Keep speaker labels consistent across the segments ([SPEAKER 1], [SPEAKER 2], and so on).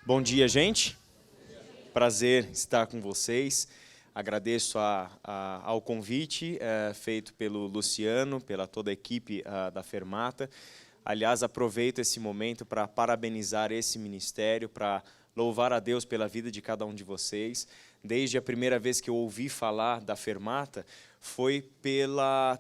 [SPEAKER 1] Bom dia, gente. Prazer estar com vocês. Agradeço ao convite feito pelo Luciano, pela toda a equipe da Fermata. Aliás, aproveito esse momento para parabenizar esse ministério, para louvar a Deus pela vida de cada um de vocês. Desde a primeira vez que eu ouvi falar da Fermata, foi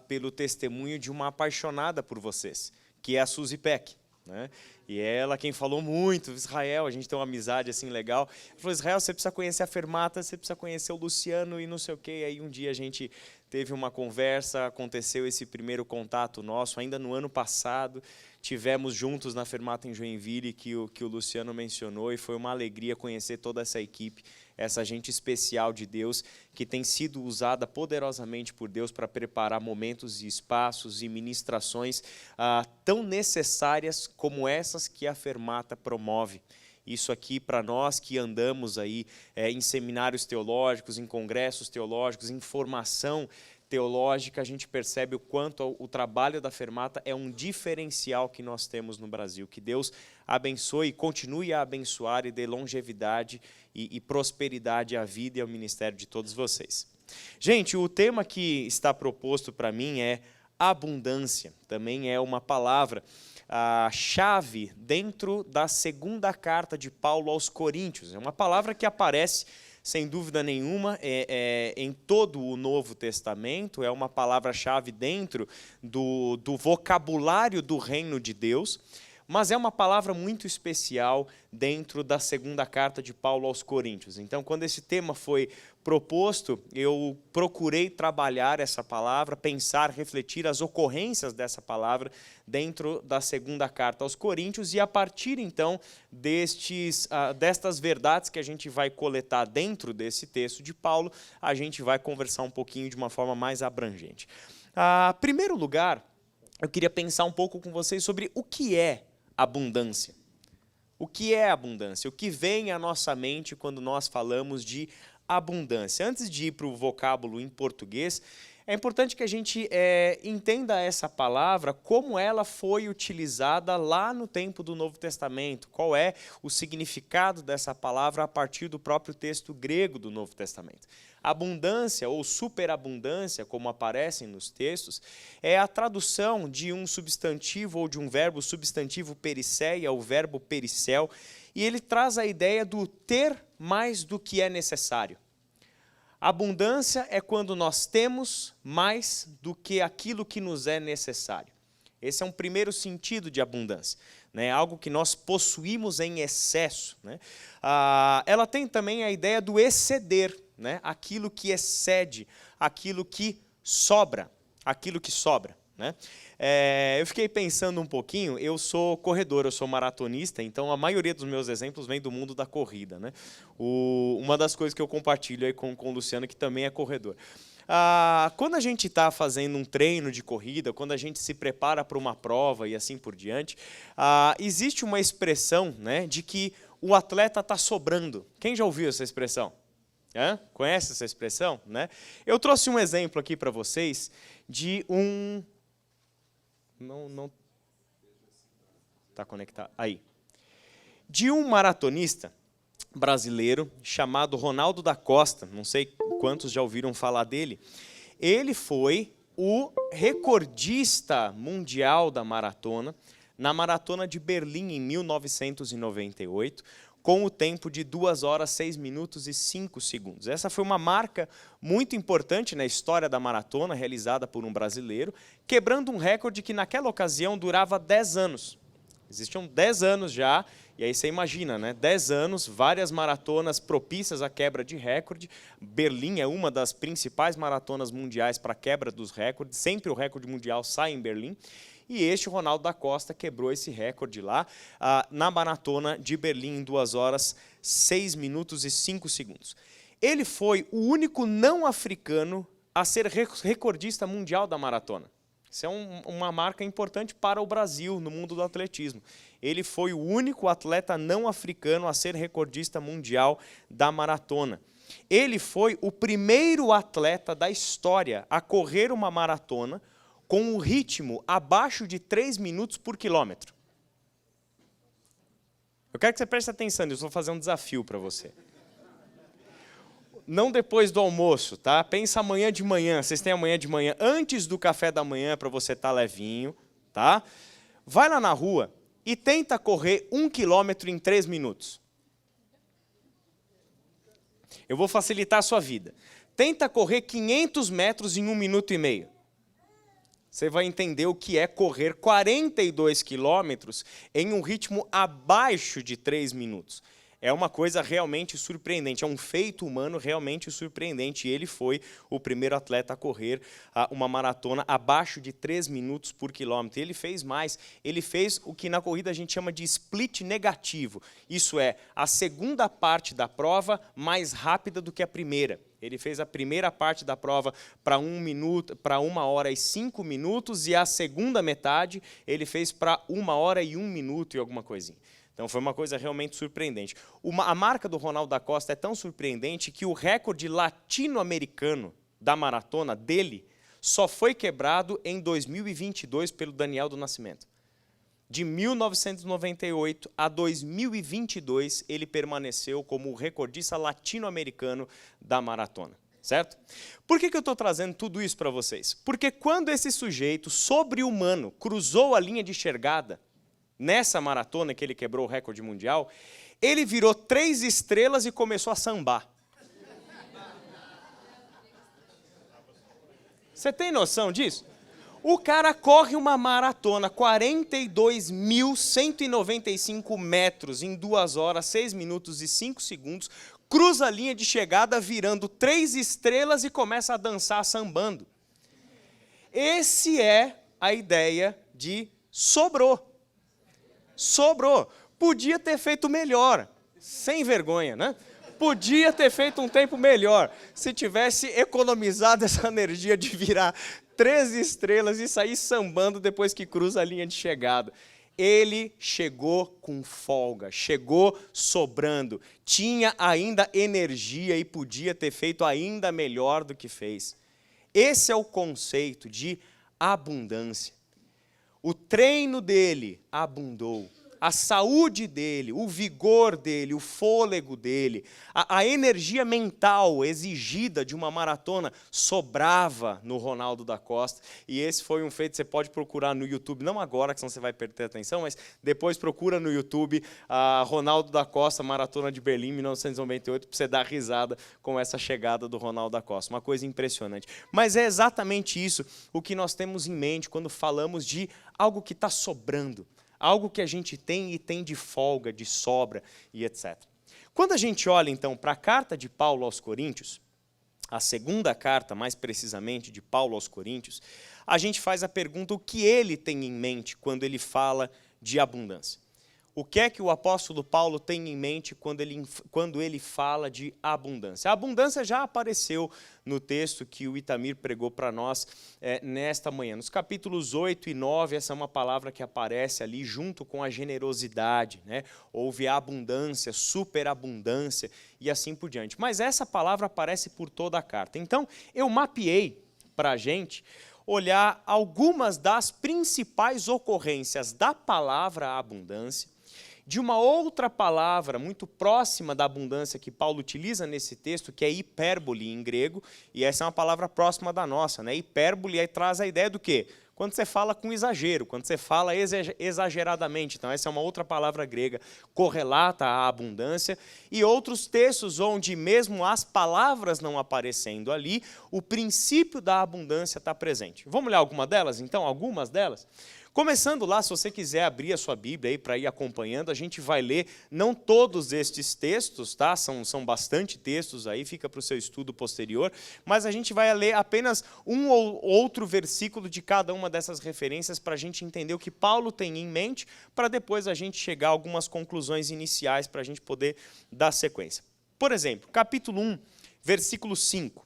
[SPEAKER 1] pelo testemunho de uma apaixonada por vocês, que é a Suzy Peck, né? E ela quem falou muito, Israel, a gente tem uma amizade assim legal. Ela falou, Israel, você precisa conhecer a Fermata, você precisa conhecer o Luciano e não sei o quê. Aí um dia a gente teve uma conversa, aconteceu esse primeiro contato nosso, ainda no ano passado. Tivemos juntos na Fermata em Joinville, que o Luciano mencionou, e foi uma alegria conhecer toda essa equipe, essa gente especial de Deus, que tem sido usada poderosamente por Deus para preparar momentos e espaços e ministrações tão necessárias como essas que a Fermata promove. Isso aqui para nós que andamos aí em seminários teológicos, em congressos teológicos, em formação teológica, a gente percebe o quanto o trabalho da Fermata é um diferencial que nós temos no Brasil. Que Deus abençoe e continue a abençoar e dê longevidade e prosperidade à vida e ao ministério de todos vocês. Gente, o tema que está proposto para mim é abundância. Também é uma palavra chave dentro da segunda carta de Paulo aos Coríntios. É uma palavra que aparece sem dúvida nenhuma, em todo o Novo Testamento, é uma palavra-chave dentro do vocabulário do reino de Deus, mas é uma palavra muito especial dentro da segunda carta de Paulo aos Coríntios. Então, quando esse tema foi proposto, eu procurei trabalhar essa palavra, pensar, refletir as ocorrências dessa palavra dentro da segunda carta aos Coríntios, e a partir, então, destas verdades que a gente vai coletar dentro desse texto de Paulo, a gente vai conversar um pouquinho de uma forma mais abrangente. Em primeiro lugar, eu queria pensar um pouco com vocês sobre o que é abundância. O que é abundância? O que vem à nossa mente quando nós falamos de abundância? Antes de ir para o vocábulo em português, é importante que a gente entenda essa palavra, como ela foi utilizada lá no tempo do Novo Testamento, qual é o significado dessa palavra a partir do próprio texto grego do Novo Testamento. Abundância ou superabundância, como aparecem nos textos, é a tradução de um substantivo ou de um verbo, substantivo periceia, o verbo pericel, e ele traz a ideia do ter mais do que é necessário. Abundância é quando nós temos mais do que aquilo que nos é necessário. Esse é um primeiro sentido de abundância, né? Algo que nós possuímos em excesso, né? Ela tem também a ideia do exceder, né? Aquilo que excede, aquilo que sobra, né? Eu fiquei pensando um pouquinho, eu sou corredor, eu sou maratonista, então a maioria dos meus exemplos vem do mundo da corrida, né? Uma das coisas que eu compartilho aí com o Luciano, que também é corredor. Quando a gente está fazendo um treino de corrida, quando a gente se prepara para uma prova e assim por diante, existe uma expressão, né, de que o atleta está sobrando. Quem já ouviu essa expressão? Conhece essa expressão? Né? Eu trouxe um exemplo aqui para vocês de um... Não está conectado. Aí. De um maratonista brasileiro chamado Ronaldo da Costa, não sei quantos já ouviram falar dele. Ele foi o recordista mundial da maratona, na maratona de Berlim em 1998, com o tempo de 2 horas, 6 minutos e 5 segundos. Essa foi uma marca muito importante na história da maratona, realizada por um brasileiro, quebrando um recorde que naquela ocasião durava 10 anos. Existiam 10 anos já, e aí você imagina, né? 10 anos, várias maratonas propícias à quebra de recorde. Berlim é uma das principais maratonas mundiais para quebra dos recordes, sempre o recorde mundial sai em Berlim. E este Ronaldo da Costa quebrou esse recorde lá na maratona de Berlim em 2 horas, 6 minutos e 5 segundos. Ele foi o único não africano a ser recordista mundial da maratona. Isso é uma marca importante para o Brasil no mundo do atletismo. Ele foi o único atleta não africano a ser recordista mundial da maratona. Ele foi o primeiro atleta da história a correr uma maratona com um ritmo abaixo de 3 minutos por quilômetro. Eu quero que você preste atenção nisso, vou fazer um desafio para você. Não depois do almoço, tá? Pensa amanhã de manhã, vocês têm amanhã de manhã, antes do café da manhã, para você estar levinho, tá? Vai lá na rua e tenta correr 1 quilômetro em 3 minutos. Eu vou facilitar a sua vida. Tenta correr 500 metros em 1 minuto e meio. Você vai entender o que é correr 42 quilômetros em um ritmo abaixo de 3 minutos. É uma coisa realmente surpreendente, é um feito humano realmente surpreendente. E ele foi o primeiro atleta a correr uma maratona abaixo de 3 minutos por quilômetro. E ele fez mais, ele fez o que na corrida a gente chama de split negativo. Isso é, a segunda parte da prova mais rápida do que a primeira. Ele fez a primeira parte da prova para 1 hora e 5 minutos, e a segunda metade ele fez para 1 hora e 1 minuto e alguma coisinha. Então foi uma coisa realmente surpreendente. A marca do Ronaldo da Costa é tão surpreendente que o recorde latino-americano da maratona dele só foi quebrado em 2022 pelo Daniel do Nascimento. De 1998 a 2022, ele permaneceu como o recordista latino-americano da maratona, certo? Por que eu estou trazendo tudo isso para vocês? Porque quando esse sujeito sobre-humano cruzou a linha de chegada, nessa maratona que ele quebrou o recorde mundial, ele virou 3 estrelas e começou a sambar. Você tem noção disso? O cara corre uma maratona, 42.195 metros, em 2 horas, 6 minutos e 5 segundos, cruza a linha de chegada virando 3 estrelas e começa a dançar sambando. Esse é a ideia de sobrou. Sobrou. Podia ter feito melhor, sem vergonha, né? Podia ter feito um tempo melhor, se tivesse economizado essa energia de virar 3 estrelas e sair sambando depois que cruza a linha de chegada. Ele chegou com folga, chegou sobrando, tinha ainda energia e podia ter feito ainda melhor do que fez. Esse é o conceito de abundância. O treino dele abundou. A saúde dele, o vigor dele, o fôlego dele, a energia mental exigida de uma maratona sobrava no Ronaldo da Costa. E esse foi um feito que você pode procurar no YouTube, não agora, que senão você vai perder atenção, mas depois procura no YouTube Ronaldo da Costa, Maratona de Berlim, 1998, para você dar risada com essa chegada do Ronaldo da Costa. Uma coisa impressionante. Mas é exatamente isso o que nós temos em mente quando falamos de algo que está sobrando. Algo que a gente tem e tem de folga, de sobra e etc. Quando a gente olha, então, para a carta de Paulo aos Coríntios, a segunda carta, mais precisamente, de Paulo aos Coríntios, a gente faz a pergunta o que ele tem em mente quando ele fala de abundância. O que é que o apóstolo Paulo tem em mente quando ele fala de abundância? A abundância já apareceu no texto que o Itamir pregou para nós nesta manhã. Nos capítulos 8 e 9, essa é uma palavra que aparece ali junto com a generosidade, né? Houve a abundância, superabundância e assim por diante. Mas essa palavra aparece por toda a carta. Então, eu mapeei para a gente olhar algumas das principais ocorrências da palavra abundância, de uma outra palavra muito próxima da abundância que Paulo utiliza nesse texto, que é hipérbole em grego, e essa é uma palavra próxima da nossa, né? Hipérbole aí traz a ideia do quê? Quando você fala com exagero, quando você fala exageradamente. Então essa é uma outra palavra grega correlata à abundância, e outros textos onde mesmo as palavras não aparecendo ali, o princípio da abundância está presente. Vamos olhar alguma delas, então? Algumas delas? Começando lá, se você quiser abrir a sua Bíblia aí para ir acompanhando, a gente vai ler, não todos estes textos, tá? São bastante textos aí, fica para o seu estudo posterior, mas a gente vai ler apenas um ou outro versículo de cada uma dessas referências para a gente entender o que Paulo tem em mente, para depois a gente chegar a algumas conclusões iniciais para a gente poder dar sequência. Por exemplo, capítulo 1, versículo 5,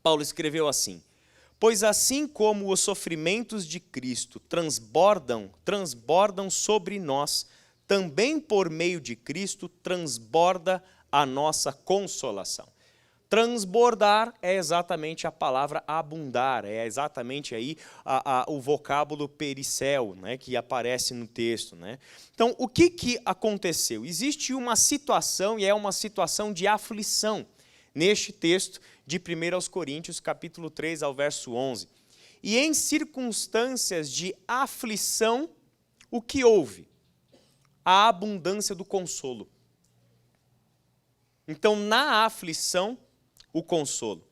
[SPEAKER 1] Paulo escreveu assim: pois assim como os sofrimentos de Cristo transbordam sobre nós, também por meio de Cristo transborda a nossa consolação. Transbordar é exatamente a palavra abundar, é exatamente aí o vocábulo pericel, né, que aparece no texto, né? Então, o que aconteceu? Existe uma situação, e é uma situação de aflição, neste texto de 1 Coríntios, capítulo 3, ao verso 11. E em circunstâncias de aflição, o que houve? A abundância do consolo. Então, na aflição, o consolo.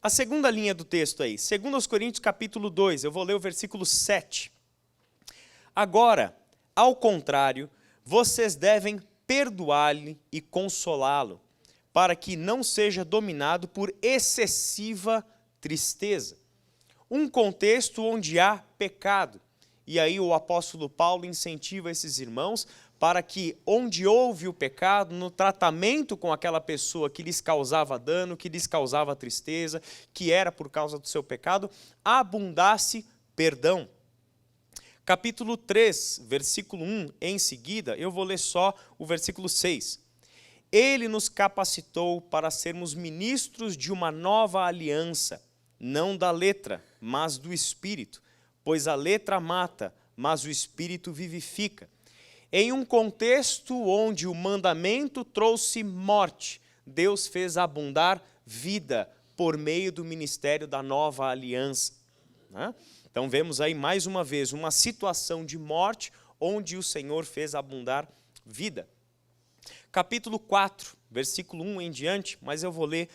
[SPEAKER 1] A segunda linha do texto aí, 2 Coríntios capítulo 2, eu vou ler o versículo 7. Agora, ao contrário, vocês devem perdoar-lhe e consolá-lo, para que não seja dominado por excessiva tristeza. Um contexto onde há pecado. E aí o apóstolo Paulo incentiva esses irmãos para que, onde houve o pecado, no tratamento com aquela pessoa que lhes causava dano, que lhes causava tristeza, que era por causa do seu pecado, abundasse perdão. Capítulo 3, versículo 1, em seguida, eu vou ler só o versículo 6. Ele nos capacitou para sermos ministros de uma nova aliança, não da letra, mas do Espírito, pois a letra mata, mas o Espírito vivifica. Em um contexto onde o mandamento trouxe morte, Deus fez abundar vida por meio do ministério da nova aliança, né? Então vemos aí mais uma vez uma situação de morte onde o Senhor fez abundar vida. Capítulo 4, versículo 1 em diante, mas eu vou ler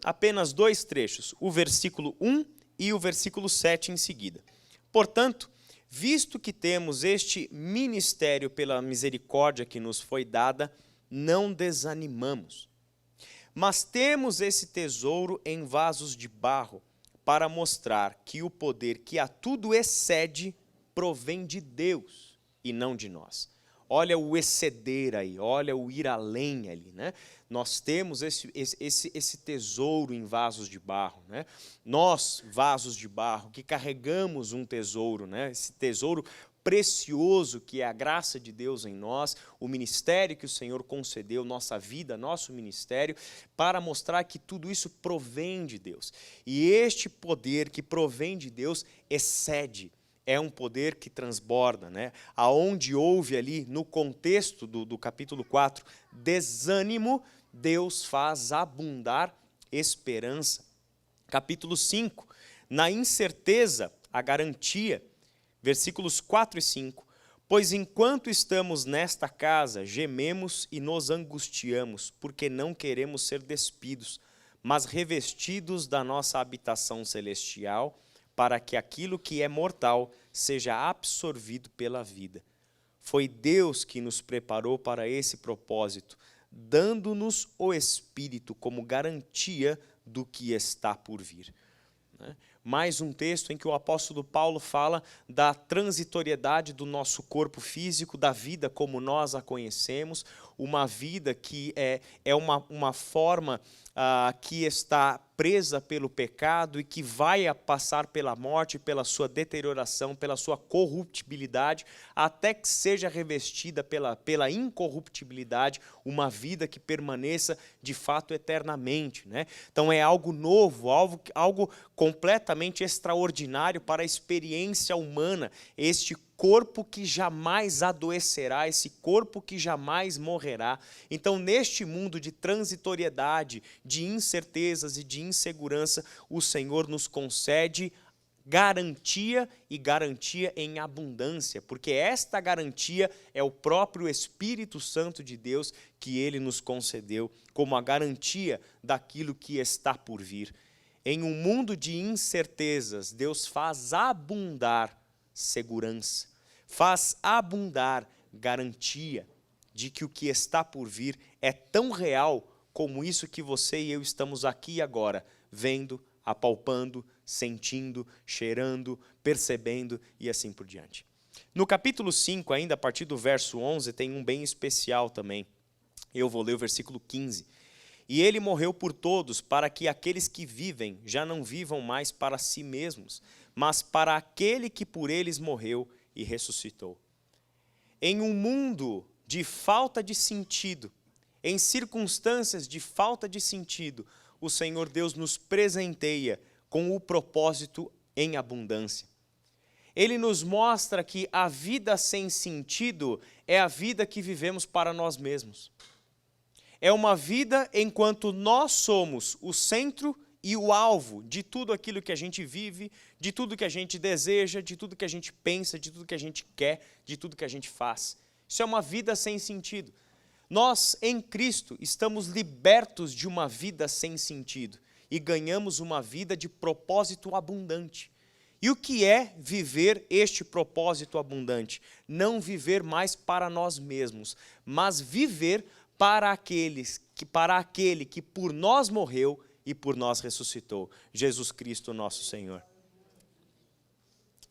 [SPEAKER 1] apenas 2 trechos, o versículo 1 e o versículo 7 em seguida. Portanto, visto que temos este ministério pela misericórdia que nos foi dada, não desanimamos. Mas temos esse tesouro em vasos de barro, para mostrar que o poder que a tudo excede provém de Deus e não de nós. Olha o exceder aí, olha o ir além ali, né? Nós temos esse tesouro em vasos de barro, né? Nós, vasos de barro, que carregamos um tesouro, né? Esse tesouro precioso que é a graça de Deus em nós, o ministério que o Senhor concedeu, nossa vida, nosso ministério, para mostrar que tudo isso provém de Deus. E este poder que provém de Deus excede. É um poder que transborda, né? Aonde houve ali, no contexto do capítulo 4, desânimo, Deus faz abundar esperança. Capítulo 5, na incerteza, a garantia, versículos 4 e 5. Pois enquanto estamos nesta casa, gememos e nos angustiamos, porque não queremos ser despidos, mas revestidos da nossa habitação celestial, para que aquilo que é mortal seja absorvido pela vida. Foi Deus que nos preparou para esse propósito, dando-nos o Espírito como garantia do que está por vir. Mais um texto em que o apóstolo Paulo fala da transitoriedade do nosso corpo físico, da vida como nós a conhecemos, uma vida que é uma forma que está presa pelo pecado e que vai passar pela morte, pela sua deterioração, pela sua corruptibilidade, até que seja revestida pela incorruptibilidade, uma vida que permaneça de fato eternamente, né? Então é algo novo, algo completamente extraordinário para a experiência humana, este corpo que jamais adoecerá, esse corpo que jamais morrerá. Então, neste mundo de transitoriedade, de incertezas e de insegurança, o Senhor nos concede garantia e garantia em abundância, porque esta garantia é o próprio Espírito Santo de Deus que Ele nos concedeu como a garantia daquilo que está por vir. Em um mundo de incertezas, Deus faz abundar segurança, faz abundar garantia de que o que está por vir é tão real como isso que você e eu estamos aqui agora, vendo, apalpando, sentindo, cheirando, percebendo e assim por diante. No capítulo 5, ainda a partir do verso 11, tem um bem especial também. Eu vou ler o versículo 15. E ele morreu por todos, para que aqueles que vivem já não vivam mais para si mesmos, mas para aquele que por eles morreu e ressuscitou. Em um mundo de falta de sentido, Em circunstâncias de falta de sentido, o Senhor Deus nos presenteia com o propósito em abundância. Ele nos mostra que a vida sem sentido é a vida que vivemos para nós mesmos. É uma vida enquanto nós somos o centro e o alvo de tudo aquilo que a gente vive, de tudo que a gente deseja, de tudo que a gente pensa, de tudo que a gente quer, de tudo que a gente faz. Isso é uma vida sem sentido. Nós, em Cristo, estamos libertos de uma vida sem sentido e ganhamos uma vida de propósito abundante. E o que é viver este propósito abundante? Não viver mais para nós mesmos, mas viver para aquele que por nós morreu e por nós ressuscitou, Jesus Cristo nosso Senhor.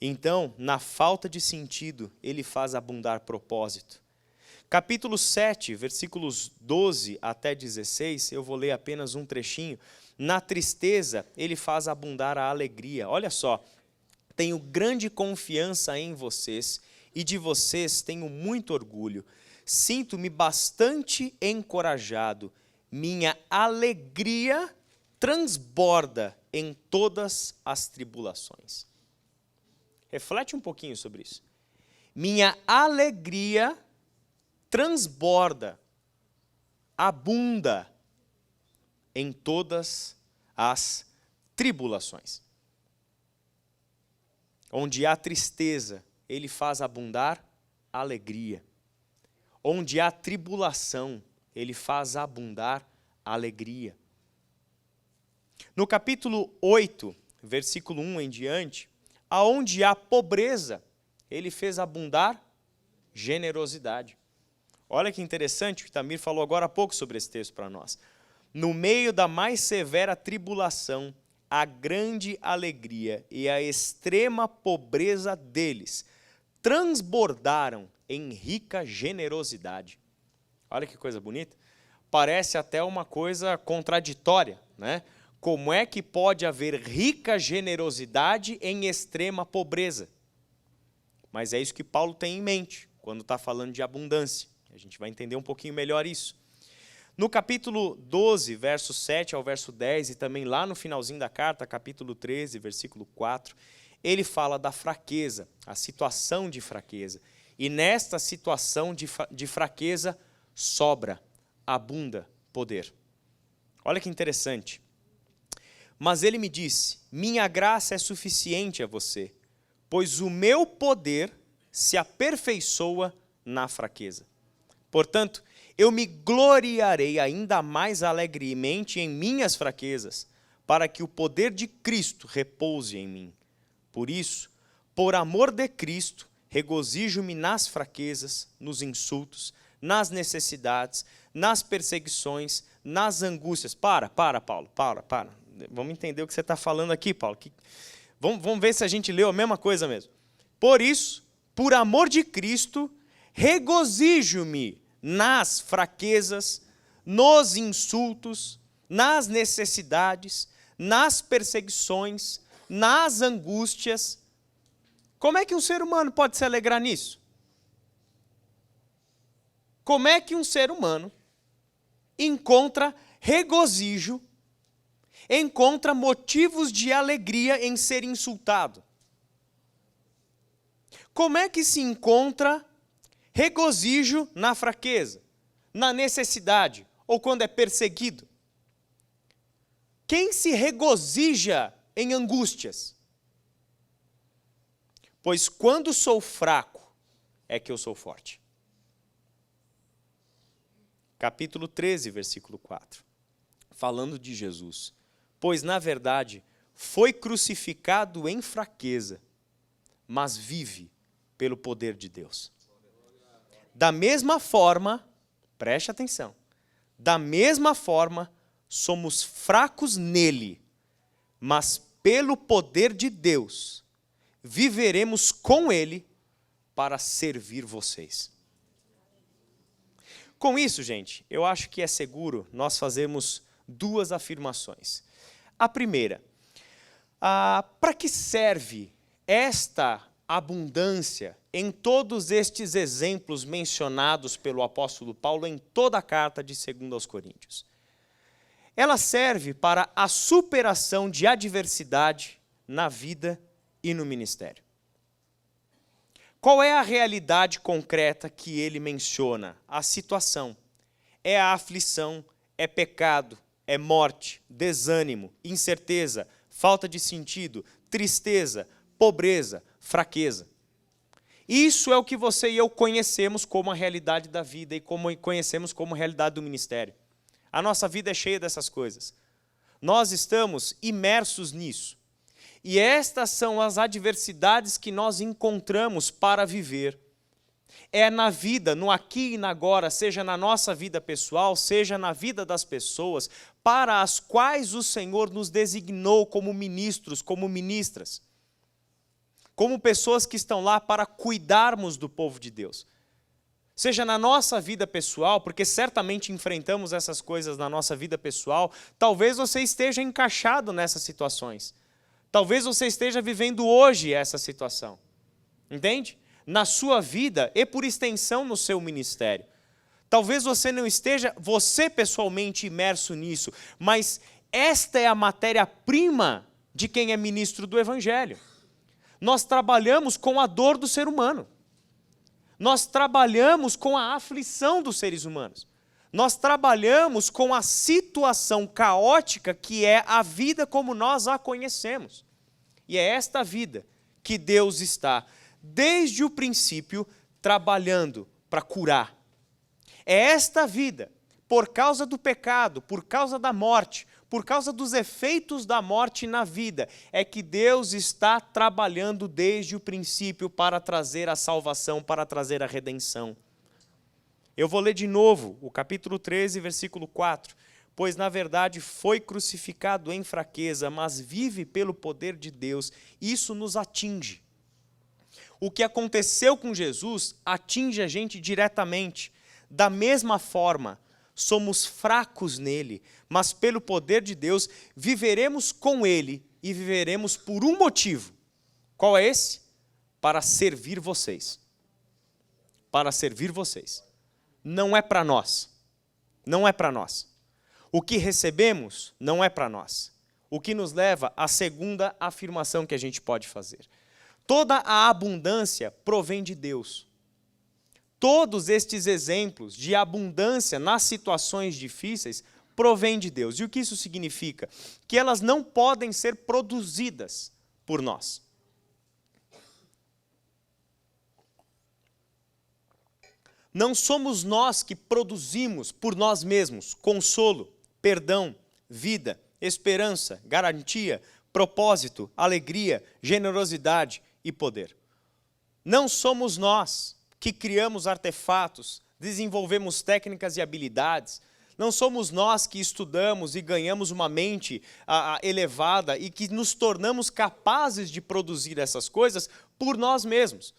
[SPEAKER 1] Então, na falta de sentido, ele faz abundar propósito. Capítulo 7, versículos 12 até 16, eu vou ler apenas um trechinho. Na tristeza, ele faz abundar a alegria. Olha só, tenho grande confiança em vocês e de vocês tenho muito orgulho. Sinto-me bastante encorajado. Minha alegria transborda em todas as tribulações. Reflete um pouquinho sobre isso. Minha alegria transborda, abunda em todas as tribulações. Onde há tristeza, ele faz abundar alegria. Onde há tribulação, ele faz abundar alegria. No capítulo 8, versículo 1 em diante, aonde há pobreza, ele fez abundar generosidade. Olha que interessante, o Itamir falou agora há pouco sobre esse texto para nós. No meio da mais severa tribulação, a grande alegria e a extrema pobreza deles transbordaram em rica generosidade. Olha que coisa bonita. Parece até uma coisa contraditória, né? Como é que pode haver rica generosidade em extrema pobreza? Mas é isso que Paulo tem em mente quando está falando de abundância. A gente vai entender um pouquinho melhor isso. No capítulo 12, verso 7 ao verso 10, e também lá no finalzinho da carta, capítulo 13, versículo 4, ele fala da fraqueza, a situação de fraqueza. E nesta situação de fraqueza, sobra, abunda poder. Olha que interessante. Mas ele me disse, minha graça é suficiente a você, pois o meu poder se aperfeiçoa na fraqueza. Portanto, eu me gloriarei ainda mais alegremente em minhas fraquezas, para que o poder de Cristo repouse em mim. Por isso, por amor de Cristo, regozijo-me nas fraquezas, nos insultos, nas necessidades, nas perseguições, nas angústias. Para, Paulo, para. Vamos entender o que você está falando aqui, Paulo. Vamos ver se a gente leu a mesma coisa mesmo. Por isso, por amor de Cristo, regozijo-me nas fraquezas, nos insultos, nas necessidades, nas perseguições, nas angústias. Como é que um ser humano pode se alegrar nisso? Como é que um ser humano encontra regozijo, encontra motivos de alegria em ser insultado? Como é que se encontra regozijo na fraqueza, na necessidade, ou quando é perseguido? Quem se regozija em angústias? Pois quando sou fraco, é que eu sou forte. Capítulo 13, versículo 4. Falando de Jesus. Pois, na verdade, foi crucificado em fraqueza, mas vive pelo poder de Deus. Da mesma forma, preste atenção, da mesma forma, somos fracos nele, mas pelo poder de Deus, viveremos com ele para servir vocês. Com isso, gente, eu acho que é seguro nós fazermos duas afirmações. A primeira, para que serve esta abundância em todos estes exemplos mencionados pelo apóstolo Paulo em toda a carta de 2 aos Coríntios. Ela serve para a superação de adversidade na vida e no ministério. Qual é a realidade concreta que ele menciona? A situação. É a aflição, é pecado, é morte, desânimo, incerteza, falta de sentido, tristeza, pobreza, fraqueza. Isso é o que você e eu conhecemos como a realidade da vida e como conhecemos como a realidade do ministério. A nossa vida é cheia dessas coisas. Nós estamos imersos nisso. E estas são as adversidades que nós encontramos para viver. É na vida, no aqui e no agora, seja na nossa vida pessoal, seja na vida das pessoas, para as quais o Senhor nos designou como ministros, como ministras. Como pessoas que estão lá para cuidarmos do povo de Deus. Seja na nossa vida pessoal, porque certamente enfrentamos essas coisas na nossa vida pessoal, talvez você esteja encaixado nessas situações. Talvez você esteja vivendo hoje essa situação. Entende? Na sua vida e por extensão no seu ministério. Talvez você não esteja, você pessoalmente, imerso nisso, mas esta é a matéria-prima de quem é ministro do Evangelho. Nós trabalhamos com a dor do ser humano. Nós trabalhamos com a aflição dos seres humanos. Nós trabalhamos com a situação caótica que é a vida como nós a conhecemos. E é esta vida que Deus está, desde o princípio, trabalhando para curar. É esta vida, por causa do pecado, por causa da morte, por causa dos efeitos da morte na vida, é que Deus está trabalhando desde o princípio para trazer a salvação, para trazer a redenção. Eu vou ler de novo o capítulo 13, versículo 4. Pois, na verdade, foi crucificado em fraqueza, mas vive pelo poder de Deus. Isso nos atinge. O que aconteceu com Jesus atinge a gente diretamente. Da mesma forma, somos fracos nele, mas pelo poder de Deus, viveremos com ele e viveremos por um motivo. Qual é esse? Para servir vocês. Para servir vocês. Não é para nós. Não é para nós. O que recebemos não é para nós. O que nos leva à segunda afirmação que a gente pode fazer. Toda a abundância provém de Deus. Todos estes exemplos de abundância nas situações difíceis provêm de Deus. E o que isso significa? Que elas não podem ser produzidas por nós. Não somos nós que produzimos por nós mesmos consolo, perdão, vida, esperança, garantia, propósito, alegria, generosidade e poder. Não somos nós que criamos artefatos, desenvolvemos técnicas e habilidades. Não somos nós que estudamos e ganhamos uma mente elevada e que nos tornamos capazes de produzir essas coisas por nós mesmos.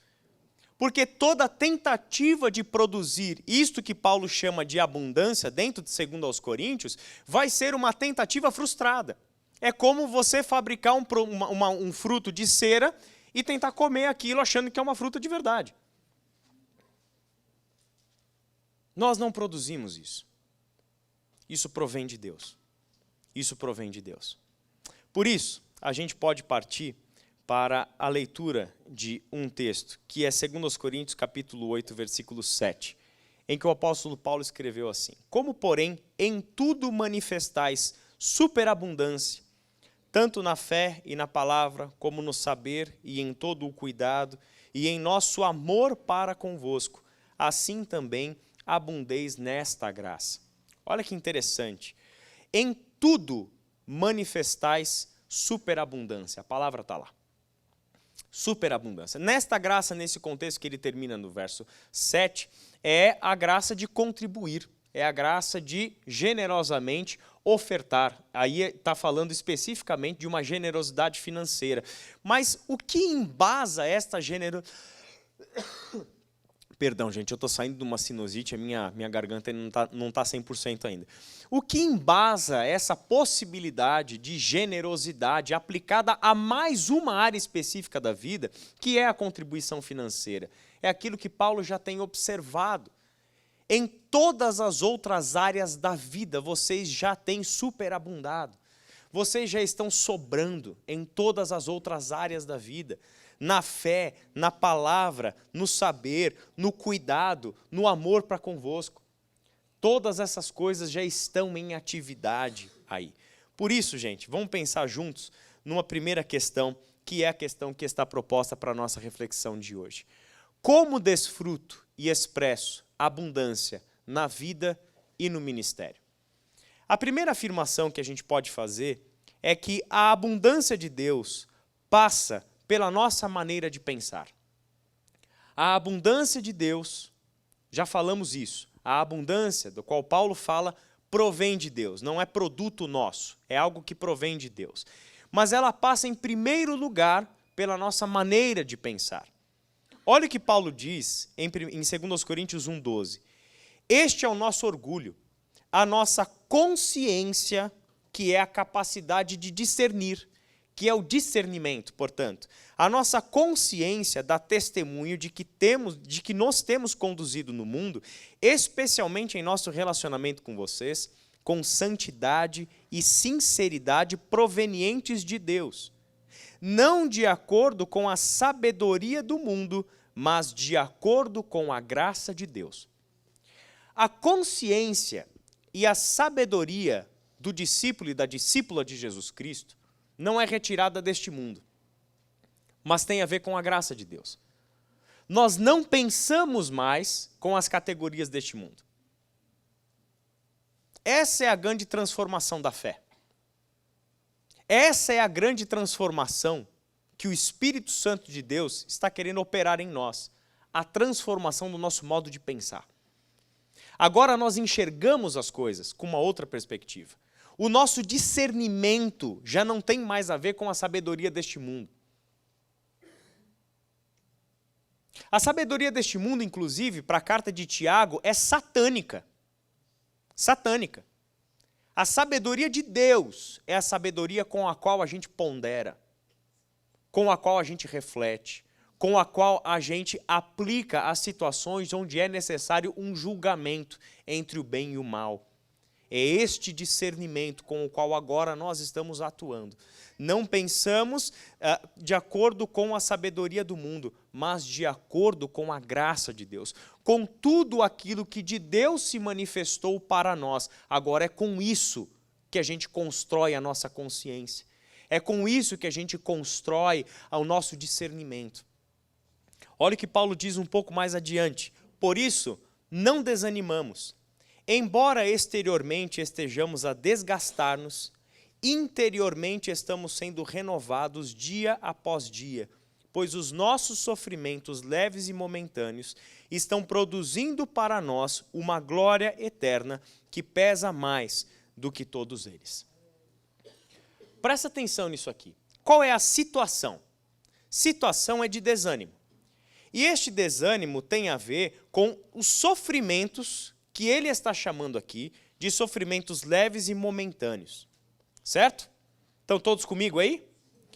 [SPEAKER 1] Porque toda tentativa de produzir isto que Paulo chama de abundância, dentro de 2 aos Coríntios, vai ser uma tentativa frustrada. É como você fabricar um fruto de cera e tentar comer aquilo achando que é uma fruta de verdade. Nós não produzimos isso. Isso provém de Deus. Isso provém de Deus. Por isso, a gente pode partir para a leitura de um texto, que é 2 Coríntios, capítulo 8, versículo 7, em que o apóstolo Paulo escreveu assim: Como, porém, em tudo manifestais superabundância, tanto na fé e na palavra, como no saber e em todo o cuidado, e em nosso amor para convosco, assim também abundeis nesta graça. Olha que interessante. Em tudo manifestais superabundância. A palavra está lá. Superabundância. Nesta graça, nesse contexto que ele termina no verso 7, é a graça de contribuir, é a graça de generosamente ofertar. Aí está falando especificamente de uma generosidade financeira. Mas o que embasa esta generosidade? Perdão, gente, eu estou saindo de uma sinusite, a minha garganta não tá 100% ainda. O que embasa essa possibilidade de generosidade aplicada a mais uma área específica da vida, que é a contribuição financeira? É aquilo que Paulo já tem observado. Em todas as outras áreas da vida, vocês já têm superabundado. Vocês já estão sobrando em todas as outras áreas da vida. Na fé, na palavra, no saber, no cuidado, no amor para convosco. Todas essas coisas já estão em atividade aí. Por isso, gente, vamos pensar juntos numa primeira questão, que é a questão que está proposta para a nossa reflexão de hoje. Como desfruto e expresso abundância na vida e no ministério? A primeira afirmação que a gente pode fazer é que a abundância de Deus passa pela nossa maneira de pensar. A abundância de Deus, já falamos isso, a abundância do qual Paulo fala provém de Deus, não é produto nosso, é algo que provém de Deus. Mas ela passa em primeiro lugar pela nossa maneira de pensar. Olha o que Paulo diz em 2 Coríntios 1,12. Este é o nosso orgulho, a nossa consciência, que é a capacidade de discernir, que é o discernimento, portanto. A nossa consciência dá testemunho de que nós temos conduzido no mundo, especialmente em nosso relacionamento com vocês, com santidade e sinceridade provenientes de Deus. Não de acordo com a sabedoria do mundo, mas de acordo com a graça de Deus. A consciência e a sabedoria do discípulo e da discípula de Jesus Cristo não é retirada deste mundo, mas tem a ver com a graça de Deus. Nós não pensamos mais com as categorias deste mundo. Essa é a grande transformação da fé. Essa é a grande transformação que o Espírito Santo de Deus está querendo operar em nós, a transformação do nosso modo de pensar. Agora nós enxergamos as coisas com uma outra perspectiva. O nosso discernimento já não tem mais a ver com a sabedoria deste mundo. A sabedoria deste mundo, inclusive, para a carta de Tiago, é satânica. Satânica. A sabedoria de Deus é a sabedoria com a qual a gente pondera, com a qual a gente reflete, com a qual a gente aplica as situações onde é necessário um julgamento entre o bem e o mal. É este discernimento com o qual agora nós estamos atuando. Não pensamos de acordo com a sabedoria do mundo, mas de acordo com a graça de Deus. Com tudo aquilo que de Deus se manifestou para nós. Agora é com isso que a gente constrói a nossa consciência. É com isso que a gente constrói o nosso discernimento. Olha o que Paulo diz um pouco mais adiante. Por isso, não desanimamos. Embora exteriormente estejamos a desgastar-nos, interiormente estamos sendo renovados dia após dia, pois os nossos sofrimentos leves e momentâneos estão produzindo para nós uma glória eterna que pesa mais do que todos eles. Presta atenção nisso aqui. Qual é a situação? Situação é de desânimo. E este desânimo tem a ver com os sofrimentos que ele está chamando aqui de sofrimentos leves e momentâneos. Certo? Estão todos comigo aí?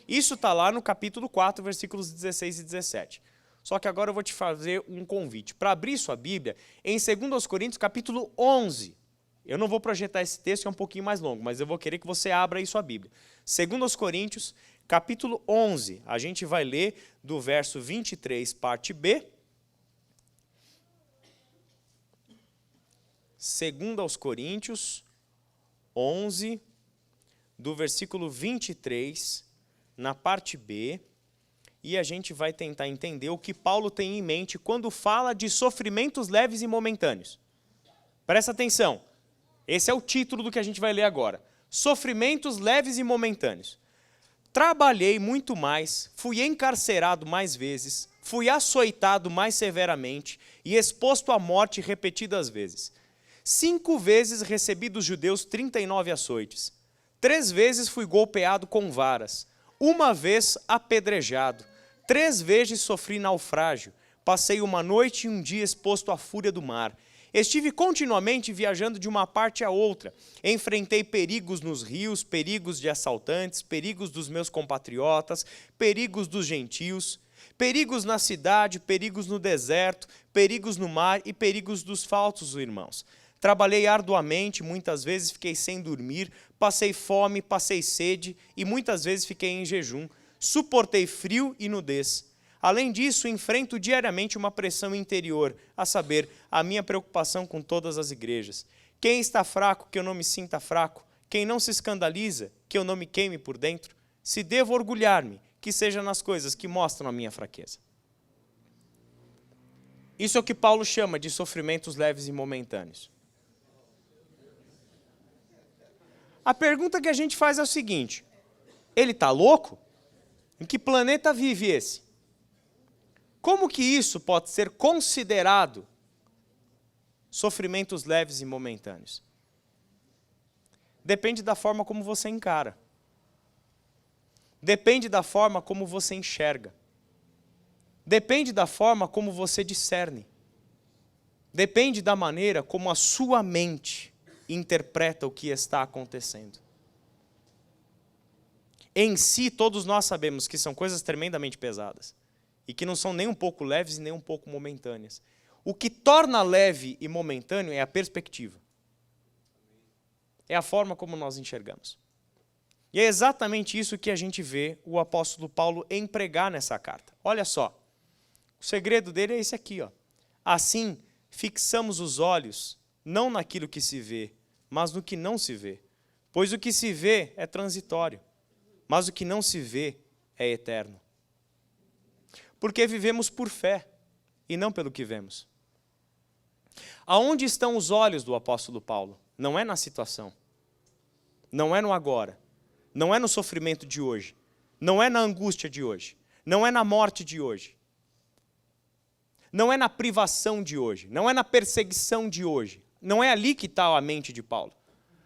[SPEAKER 1] Isso está lá no capítulo 4, versículos 16 e 17. Só que agora eu vou te fazer um convite para abrir sua Bíblia em 2 Coríntios, capítulo 11. Eu não vou projetar esse texto, é um pouquinho mais longo, mas eu vou querer que você abra aí sua Bíblia. 2 Coríntios, capítulo 11. A gente vai ler do verso 23, parte B. 2 Coríntios 11, do versículo 23, na parte B, e a gente vai tentar entender o que Paulo tem em mente quando fala de sofrimentos leves e momentâneos. Presta atenção, esse é o título do que a gente vai ler agora. Sofrimentos leves e momentâneos. Trabalhei muito mais, fui encarcerado mais vezes, fui açoitado mais severamente e exposto à morte repetidas vezes. 5 vezes recebi dos judeus 39 açoites. 3 vezes fui golpeado com varas. 1 vez apedrejado. 3 vezes sofri naufrágio. Passei uma noite e um dia exposto à fúria do mar. Estive continuamente viajando de uma parte a outra. Enfrentei perigos nos rios, perigos de assaltantes, perigos dos meus compatriotas, perigos dos gentios, perigos na cidade, perigos no deserto, perigos no mar e perigos dos falsos irmãos. Trabalhei arduamente, muitas vezes fiquei sem dormir, passei fome, passei sede e muitas vezes fiquei em jejum. Suportei frio e nudez. Além disso, enfrento diariamente uma pressão interior, a saber, a minha preocupação com todas as igrejas. Quem está fraco, que eu não me sinta fraco? Quem não se escandaliza, que eu não me queime por dentro? Se devo orgulhar-me, que seja nas coisas que mostram a minha fraqueza. Isso é o que Paulo chama de sofrimentos leves e momentâneos. A pergunta que a gente faz é o seguinte: ele está louco? Em que planeta vive esse? Como que isso pode ser considerado sofrimentos leves e momentâneos? Depende da forma como você encara. Depende da forma como você enxerga. Depende da forma como você discerne. Depende da maneira como a sua mente interpreta o que está acontecendo. Em si, todos nós sabemos que são coisas tremendamente pesadas. E que não são nem um pouco leves e nem um pouco momentâneas. O que torna leve e momentâneo é a perspectiva. É a forma como nós enxergamos. E é exatamente isso que a gente vê o apóstolo Paulo empregar nessa carta. Olha só, o segredo dele é esse aqui, ó. Assim, fixamos os olhos, não naquilo que se vê, mas no que não se vê. Pois o que se vê é transitório, mas o que não se vê é eterno. Porque vivemos por fé, e não pelo que vemos. Aonde estão os olhos do apóstolo Paulo? Não é na situação. Não é no agora. Não é no sofrimento de hoje. Não é na angústia de hoje. Não é na morte de hoje. Não é na privação de hoje. Não é na perseguição de hoje. Não é ali que está a mente de Paulo.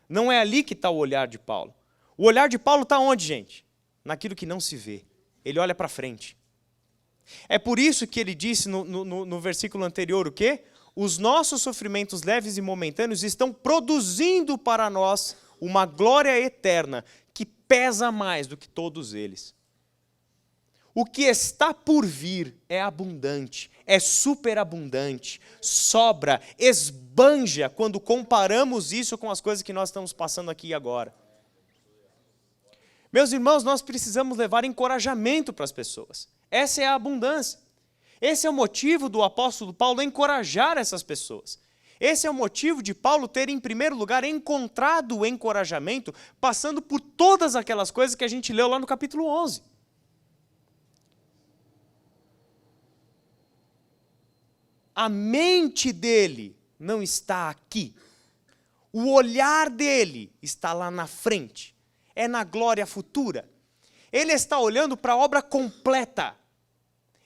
[SPEAKER 1] Não é ali que está o olhar de Paulo. O olhar de Paulo está onde, gente? Naquilo que não se vê. Ele olha para frente. É por isso que ele disse no versículo anterior o quê? Os nossos sofrimentos leves e momentâneos estão produzindo para nós uma glória eterna que pesa mais do que todos eles. O que está por vir é abundante, é superabundante, sobra, esbanja quando comparamos isso com as coisas que nós estamos passando aqui agora. Meus irmãos, nós precisamos levar encorajamento para as pessoas. Essa é a abundância. Esse é o motivo do apóstolo Paulo encorajar essas pessoas. Esse é o motivo de Paulo ter, em primeiro lugar, encontrado o encorajamento, passando por todas aquelas coisas que a gente leu lá no capítulo 11. A mente dele não está aqui. O olhar dele está lá na frente. É na glória futura. Ele está olhando para a obra completa.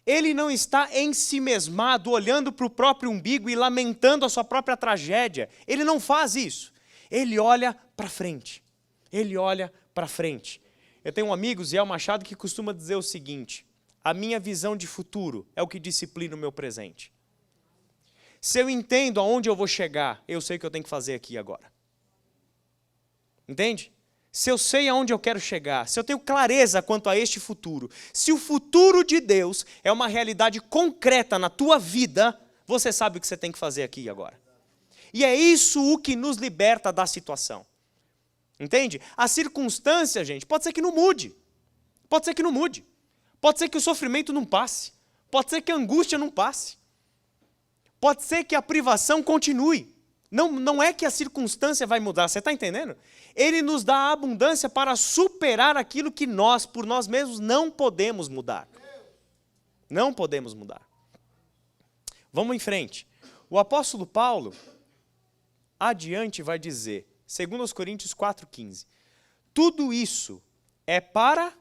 [SPEAKER 1] Ele não está ensimesmado, olhando para o próprio umbigo e lamentando a sua própria tragédia. Ele não faz isso. Ele olha para frente. Ele olha para frente. Eu tenho um amigo, Ziel Machado, que costuma dizer o seguinte: a minha visão de futuro é o que disciplina o meu presente. Se eu entendo aonde eu vou chegar, eu sei o que eu tenho que fazer aqui agora. Entende? Se eu sei aonde eu quero chegar, se eu tenho clareza quanto a este futuro, se o futuro de Deus é uma realidade concreta na tua vida, você sabe o que você tem que fazer aqui e agora. E é isso o que nos liberta da situação. Entende? A circunstância, gente, pode ser que não mude. Pode ser que não mude. Pode ser que o sofrimento não passe. Pode ser que a angústia não passe. Pode ser que a privação continue. Não é que a circunstância vai mudar, você está entendendo? Ele nos dá a abundância para superar aquilo que nós, por nós mesmos, não podemos mudar. Não podemos mudar. Vamos em frente. O apóstolo Paulo, adiante, vai dizer, 2 Coríntios 4,15, tudo isso é para,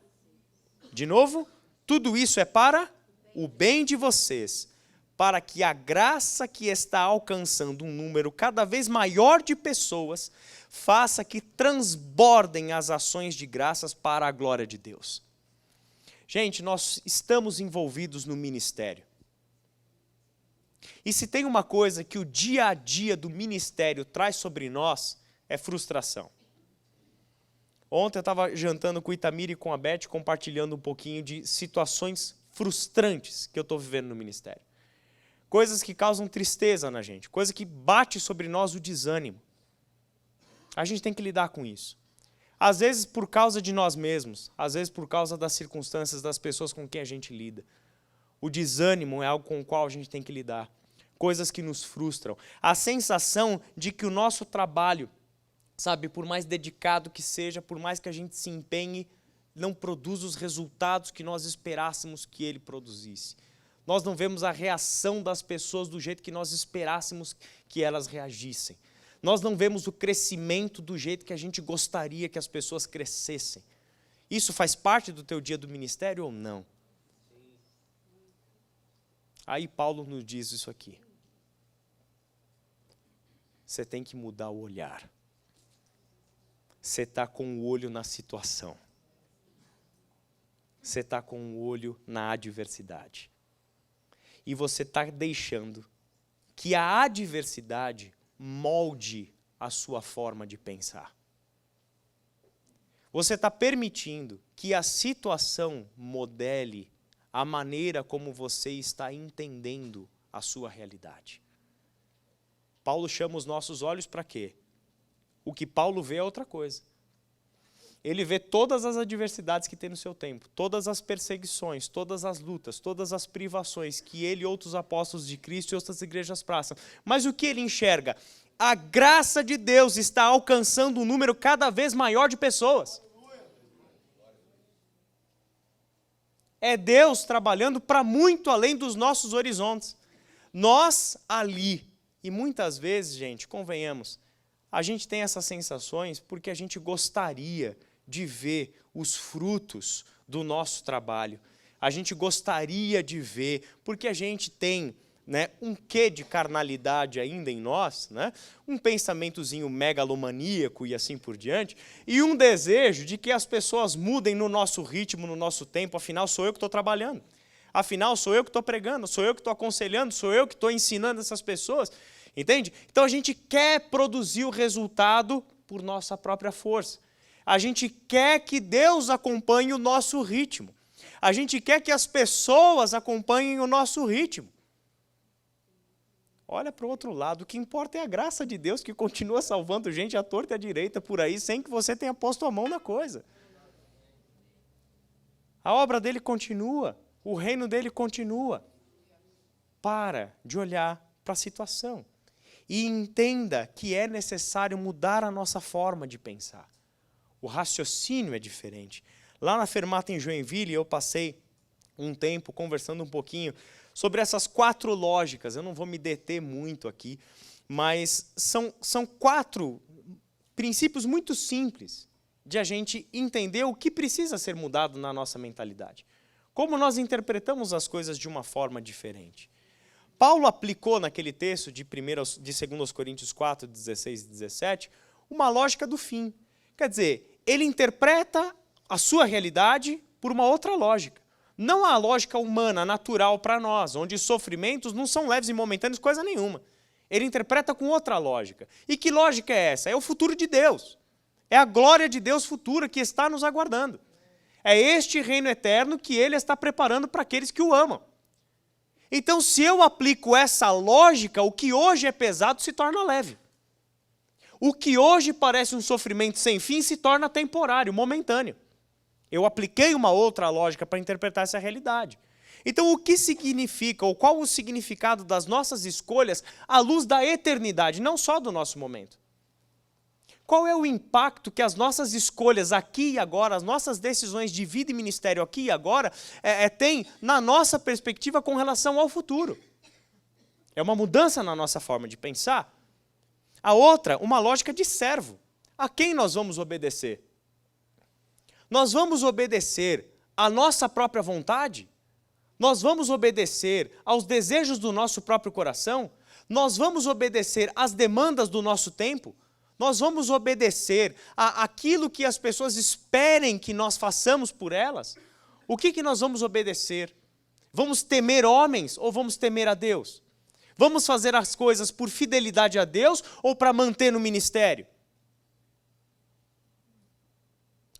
[SPEAKER 1] de novo, tudo isso é para o bem de vocês, para que a graça que está alcançando um número cada vez maior de pessoas faça que transbordem as ações de graças para a glória de Deus. Gente, nós estamos envolvidos no ministério. E se tem uma coisa que o dia a dia do ministério traz sobre nós, é frustração. Ontem eu estava jantando com o Itamir e com a Beth, compartilhando um pouquinho de situações frustrantes que eu estou vivendo no ministério. Coisas que causam tristeza na gente, coisa que bate sobre nós o desânimo. A gente tem que lidar com isso. Às vezes por causa de nós mesmos, às vezes por causa das circunstâncias das pessoas com quem a gente lida. O desânimo é algo com o qual a gente tem que lidar. Coisas que nos frustram. A sensação de que o nosso trabalho, sabe, por mais dedicado que seja, por mais que a gente se empenhe, não produz os resultados que nós esperássemos que ele produzisse. Nós não vemos a reação das pessoas do jeito que nós esperássemos que elas reagissem. Nós não vemos o crescimento do jeito que a gente gostaria que as pessoas crescessem. Isso faz parte do teu dia do ministério ou não? Aí Paulo nos diz isso aqui. Você tem que mudar o olhar. Você está com o olho na situação. Você está com o olho na adversidade. E você está deixando que a adversidade molde a sua forma de pensar. Você está permitindo que a situação modele a maneira como você está entendendo a sua realidade. Paulo chama os nossos olhos para quê? O que Paulo vê é outra coisa. Ele vê todas as adversidades que tem no seu tempo, todas as perseguições, todas as lutas, todas as privações que ele e outros apóstolos de Cristo e outras igrejas passam. Mas o que ele enxerga? A graça de Deus está alcançando um número cada vez maior de pessoas. É Deus trabalhando para muito além dos nossos horizontes. Nós ali, e muitas vezes, gente, convenhamos, a gente tem essas sensações porque a gente gostaria de ver os frutos do nosso trabalho. A gente gostaria de ver, porque a gente tem, né, um quê de carnalidade ainda em nós, né, um pensamentozinho megalomaníaco e assim por diante, e um desejo de que as pessoas mudem no nosso ritmo, no nosso tempo. Afinal, sou eu que estou trabalhando. Afinal, sou eu que estou pregando, sou eu que estou aconselhando, sou eu que estou ensinando essas pessoas. Entende? Então a gente quer produzir o resultado por nossa própria força. A gente quer que Deus acompanhe o nosso ritmo. A gente quer que as pessoas acompanhem o nosso ritmo. Olha para o outro lado, o que importa é a graça de Deus que continua salvando gente à torta e à direita por aí, sem que você tenha posto a mão na coisa. A obra dele continua, o reino dele continua. Para de olhar para a situação. E entenda que é necessário mudar a nossa forma de pensar. O raciocínio é diferente. Lá na Fermata em Joinville, eu passei um tempo conversando um pouquinho sobre essas 4 lógicas. Eu não vou me deter muito aqui, mas são 4 princípios muito simples de a gente entender o que precisa ser mudado na nossa mentalidade. Como nós interpretamos as coisas de uma forma diferente. Paulo aplicou naquele texto de 2 Coríntios 4, 16 e 17, uma lógica do fim. Quer dizer, ele interpreta a sua realidade por uma outra lógica. Não a lógica humana, natural para nós, onde sofrimentos não são leves e momentâneos, coisa nenhuma. Ele interpreta com outra lógica. E que lógica é essa? É o futuro de Deus. É a glória de Deus futura que está nos aguardando. É este reino eterno que ele está preparando para aqueles que o amam. Então, se eu aplico essa lógica, o que hoje é pesado se torna leve. O que hoje parece um sofrimento sem fim se torna temporário, momentâneo. Eu apliquei uma outra lógica para interpretar essa realidade. Então, o que significa, ou qual o significado das nossas escolhas à luz da eternidade, não só do nosso momento? Qual é o impacto que as nossas escolhas aqui e agora, as nossas decisões de vida e ministério aqui e agora, têm na nossa perspectiva com relação ao futuro? É uma mudança na nossa forma de pensar. A outra, uma lógica de servo. A quem nós vamos obedecer? Nós vamos obedecer à nossa própria vontade? Nós vamos obedecer aos desejos do nosso próprio coração? Nós vamos obedecer às demandas do nosso tempo? Nós vamos obedecer àquilo que as pessoas esperem que nós façamos por elas? O que nós vamos obedecer? Vamos temer homens ou vamos temer a Deus? Vamos fazer as coisas por fidelidade a Deus ou para manter no ministério?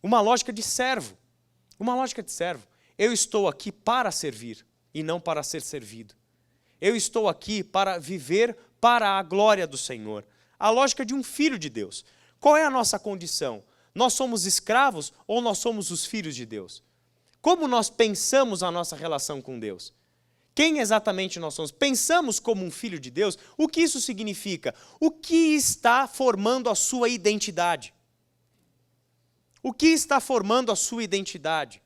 [SPEAKER 1] Uma lógica de servo. Uma lógica de servo. Eu estou aqui para servir e não para ser servido. Eu estou aqui para viver para a glória do Senhor. A lógica de um filho de Deus. Qual é a nossa condição? Nós somos escravos ou nós somos os filhos de Deus? Como nós pensamos a nossa relação com Deus? Quem exatamente nós somos? Pensamos como um filho de Deus? O que isso significa? O que está formando a sua identidade? O que está formando a sua identidade?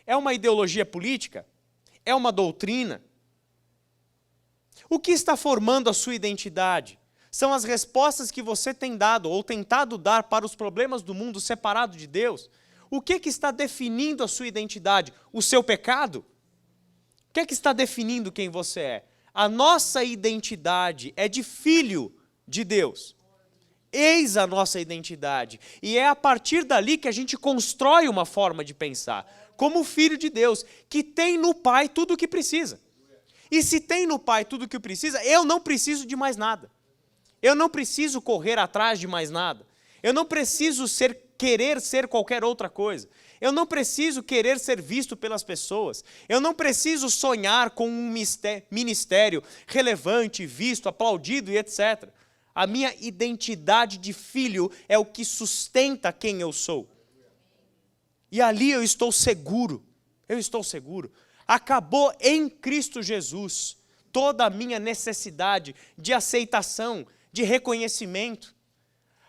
[SPEAKER 1] É uma ideologia política? É uma doutrina? O que está formando a sua identidade? São as respostas que você tem dado ou tentado dar para os problemas do mundo separado de Deus? O que está definindo a sua identidade? O seu pecado? O que está definindo quem você é? A nossa identidade é de filho de Deus. Eis a nossa identidade. E é a partir dali que a gente constrói uma forma de pensar. Como filho de Deus, que tem no Pai tudo o que precisa. E se tem no Pai tudo o que precisa, eu não preciso de mais nada. Eu não preciso correr atrás de mais nada. Eu não preciso querer ser qualquer outra coisa. Eu não preciso querer ser visto pelas pessoas. Eu não preciso sonhar com um ministério relevante, visto, aplaudido e etc. A minha identidade de filho é o que sustenta quem eu sou. E ali eu estou seguro. Eu estou seguro. Acabou em Cristo Jesus toda a minha necessidade de aceitação, de reconhecimento.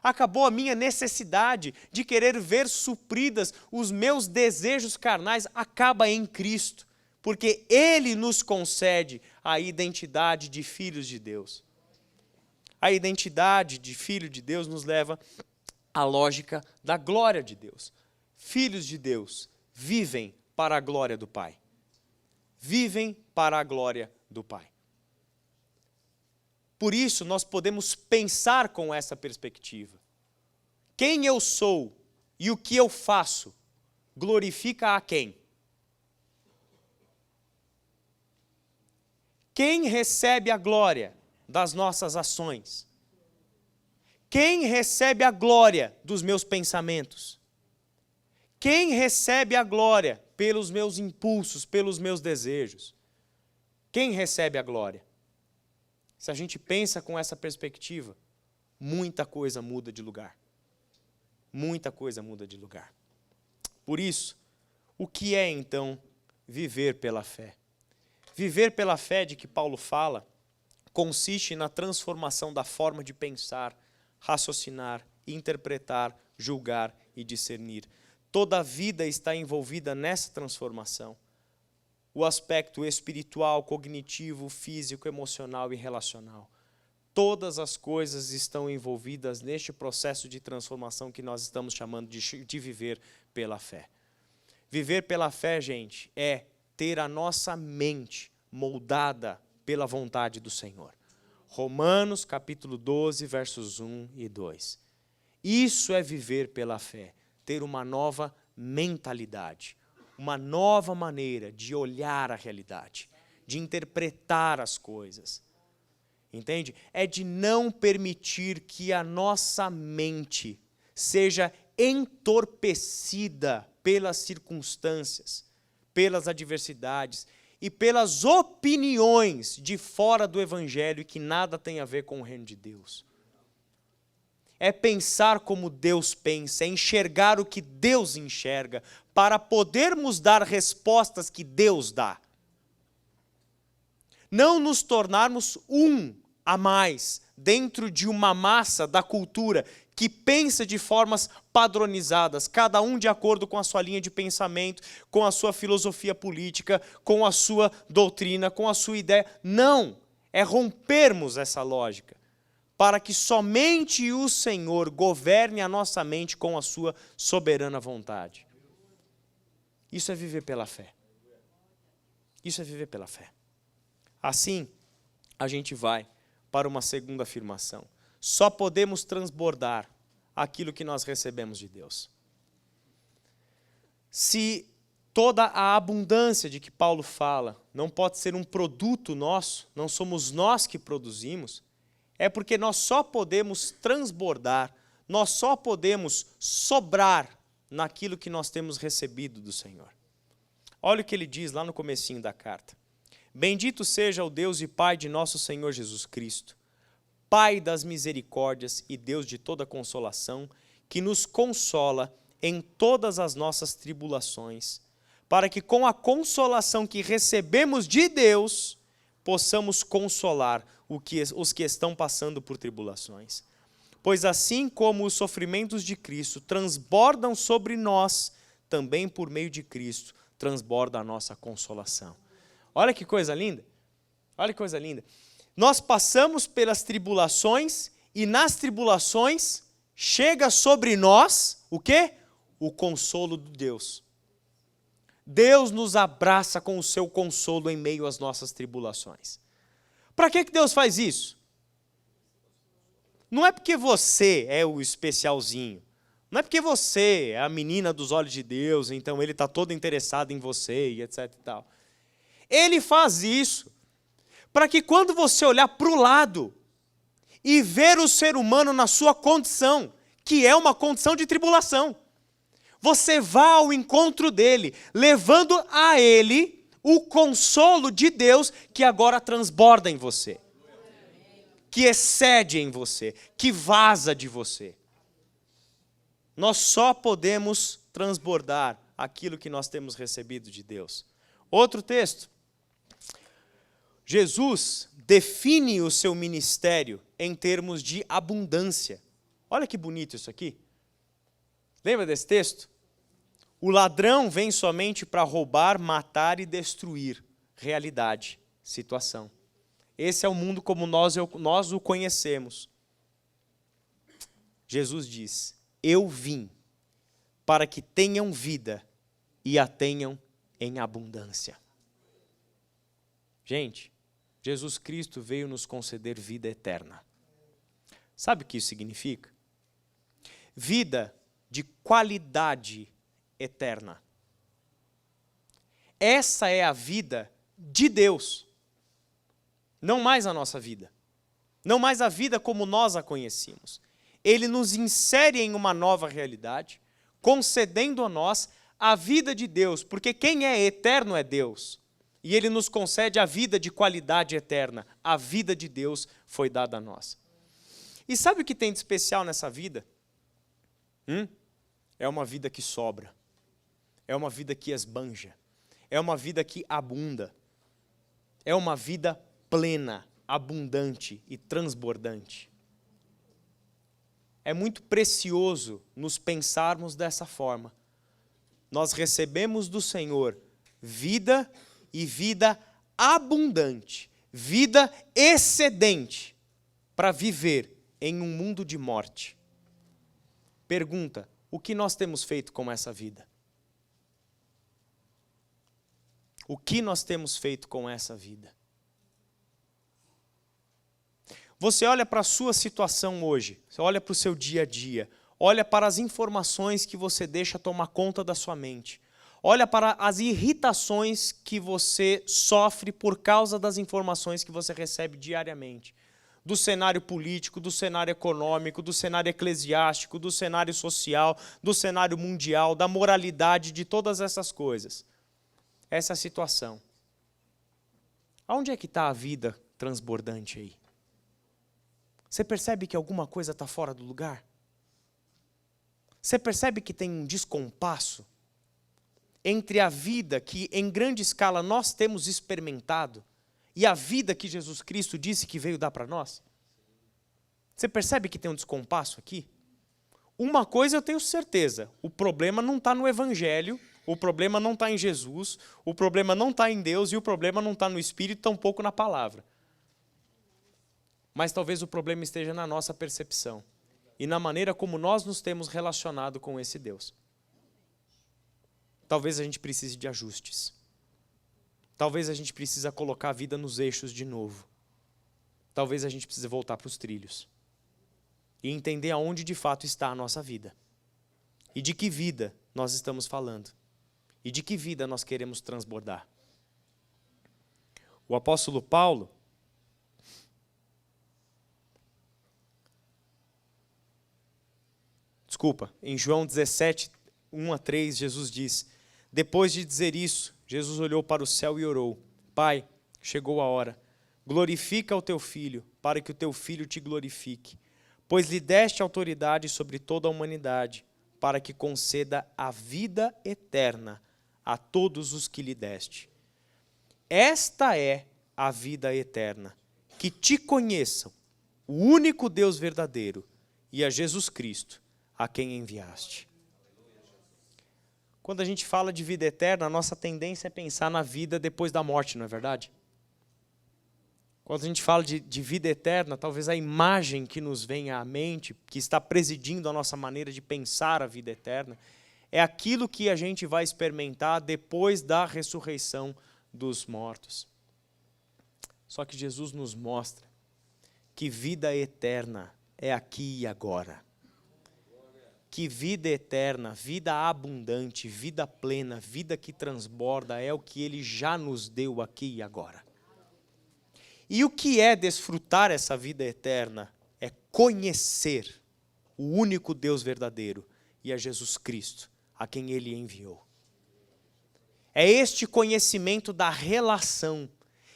[SPEAKER 1] Acabou a minha necessidade de querer ver supridas os meus desejos carnais. Acaba em Cristo, porque Ele nos concede a identidade de filhos de Deus. A identidade de filho de Deus nos leva à lógica da glória de Deus. Filhos de Deus vivem para a glória do Pai. Vivem para a glória do Pai. Por isso, nós podemos pensar com essa perspectiva. Quem eu sou e o que eu faço glorifica a quem? Quem recebe a glória das nossas ações? Quem recebe a glória dos meus pensamentos? Quem recebe a glória pelos meus impulsos, pelos meus desejos? Quem recebe a glória? Se a gente pensa com essa perspectiva, muita coisa muda de lugar. Muita coisa muda de lugar. Por isso, o que é então viver pela fé? Viver pela fé de que Paulo fala consiste na transformação da forma de pensar, raciocinar, interpretar, julgar e discernir. Toda a vida está envolvida nessa transformação. O aspecto espiritual, cognitivo, físico, emocional e relacional. Todas as coisas estão envolvidas neste processo de transformação que nós estamos chamando de viver pela fé. Viver pela fé, gente, é ter a nossa mente moldada pela vontade do Senhor. Romanos capítulo 12, versos 1 e 2. Isso é viver pela fé, ter uma nova mentalidade. Uma nova maneira de olhar a realidade, de interpretar as coisas. Entende? É de não permitir que a nossa mente seja entorpecida pelas circunstâncias, pelas adversidades e pelas opiniões de fora do Evangelho que nada tem a ver com o reino de Deus. É pensar como Deus pensa, é enxergar o que Deus enxerga, para podermos dar respostas que Deus dá. Não nos tornarmos um a mais dentro de uma massa da cultura que pensa de formas padronizadas, cada um de acordo com a sua linha de pensamento, com a sua filosofia política, com a sua doutrina, com a sua ideia. Não, é rompermos essa lógica, para que somente o Senhor governe a nossa mente com a sua soberana vontade. Isso é viver pela fé. Isso é viver pela fé. Assim, a gente vai para uma segunda afirmação. Só podemos transbordar aquilo que nós recebemos de Deus. Se Toda a abundância de que Paulo fala não pode ser um produto nosso, não somos nós que produzimos, é porque nós só podemos transbordar, nós só podemos sobrar naquilo que nós temos recebido do Senhor. Olha o que ele diz lá no comecinho da carta. Bendito seja o Deus e Pai de nosso Senhor Jesus Cristo, Pai das misericórdias e Deus de toda consolação, que nos consola em todas as nossas tribulações, para que com a consolação que recebemos de Deus, possamos consolar os que estão passando por tribulações. Pois assim como os sofrimentos de Cristo transbordam sobre nós, também por meio de Cristo transborda a nossa consolação. Olha que coisa linda. Olha que coisa linda. Nós passamos pelas tribulações e nas tribulações chega sobre nós o quê? O consolo de Deus. Deus nos abraça com o seu consolo em meio às nossas tribulações. Para que Deus faz isso? Não é porque você é o especialzinho. Não é porque você é a menina dos olhos de Deus, então ele está todo interessado em você e etc e tal. Ele faz isso para que quando você olhar para o lado e ver o ser humano na sua condição, que é uma condição de tribulação, você vá ao encontro dele, levando a ele o consolo de Deus que agora transborda em você, que excede em você, que vaza de você. Nós só podemos transbordar aquilo que nós temos recebido de Deus. Outro texto. Jesus define o seu ministério em termos de abundância. Olha que bonito isso aqui. Lembra desse texto? O ladrão vem somente para roubar, matar e destruir. Realidade, situação. Esse é o mundo como nós o conhecemos. Jesus diz: eu vim para que tenham vida e a tenham em abundância. Gente, Jesus Cristo veio nos conceder vida eterna. Sabe o que isso significa? Vida de qualidade eterna. Essa é a vida de Deus. Não mais a nossa vida. Não mais a vida como nós a conhecíamos. Ele nos insere em uma nova realidade, concedendo a nós a vida de Deus, porque quem é eterno é Deus. E Ele nos concede a vida de qualidade eterna. A vida de Deus foi dada a nós. E sabe o que tem de especial nessa vida? É uma vida que sobra. É uma vida que esbanja. É uma vida que abunda. É uma vida plena, abundante e transbordante. É muito precioso nos pensarmos dessa forma. Nós recebemos do Senhor vida e vida abundante, vida excedente, para viver em um mundo de morte. Pergunta: o que nós temos feito com essa vida? O que nós temos feito com essa vida? Você olha para a sua situação hoje, você olha para o seu dia a dia, olha para as informações que você deixa tomar conta da sua mente, olha para as irritações que você sofre por causa das informações que você recebe diariamente, do cenário político, do cenário econômico, do cenário eclesiástico, do cenário social, do cenário mundial, da moralidade, de todas essas coisas. Essa é a situação. Aonde é que está a vida transbordante aí? Você percebe que alguma coisa está fora do lugar? Você percebe que tem um descompasso entre a vida que em grande escala nós temos experimentado e a vida que Jesus Cristo disse que veio dar para nós? Você percebe que tem um descompasso aqui? Uma coisa eu tenho certeza, o problema não está no Evangelho, o problema não está em Jesus, o problema não está em Deus e o problema não está no Espírito, tampouco na palavra. Mas talvez o problema esteja na nossa percepção e na maneira como nós nos temos relacionado com esse Deus. Talvez a gente precise de ajustes. Talvez a gente precise colocar a vida nos eixos de novo. Talvez a gente precise voltar para os trilhos e entender aonde de fato está a nossa vida e de que vida nós estamos falando E de que vida nós queremos transbordar? O apóstolo Paulo, em João 17, 1-3, Jesus diz: depois de dizer isso, Jesus olhou para o céu e orou: Pai, chegou a hora, glorifica o teu Filho, para que o teu Filho te glorifique, pois lhe deste autoridade sobre toda a humanidade, para que conceda a vida eterna a todos os que lhe deste. Esta é a vida eterna, que te conheçam, o único Deus verdadeiro, e a Jesus Cristo, a quem enviaste. Quando a gente fala de vida eterna, a nossa tendência é pensar na vida depois da morte, não é verdade? Quando a gente fala de vida eterna, talvez a imagem que nos venha à mente, que está presidindo a nossa maneira de pensar a vida eterna, é aquilo que a gente vai experimentar depois da ressurreição dos mortos. Só que Jesus nos mostra que vida eterna é aqui e agora. Que vida eterna, vida abundante, vida plena, vida que transborda é o que Ele já nos deu aqui e agora. E o que é desfrutar essa vida eterna? É conhecer o único Deus verdadeiro e a Jesus Cristo, a quem Ele enviou. É este conhecimento da relação.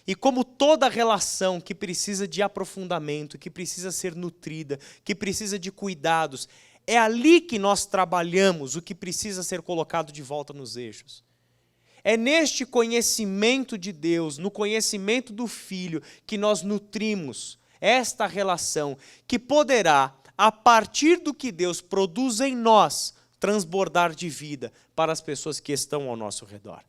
[SPEAKER 1] E como toda relação que precisa de aprofundamento, que precisa ser nutrida, que precisa de cuidados, é ali que nós trabalhamos o que precisa ser colocado de volta nos eixos. É neste conhecimento de Deus, no conhecimento do Filho, que nós nutrimos esta relação, que poderá, a partir do que Deus produz em nós, transbordar de vida para as pessoas que estão ao nosso redor.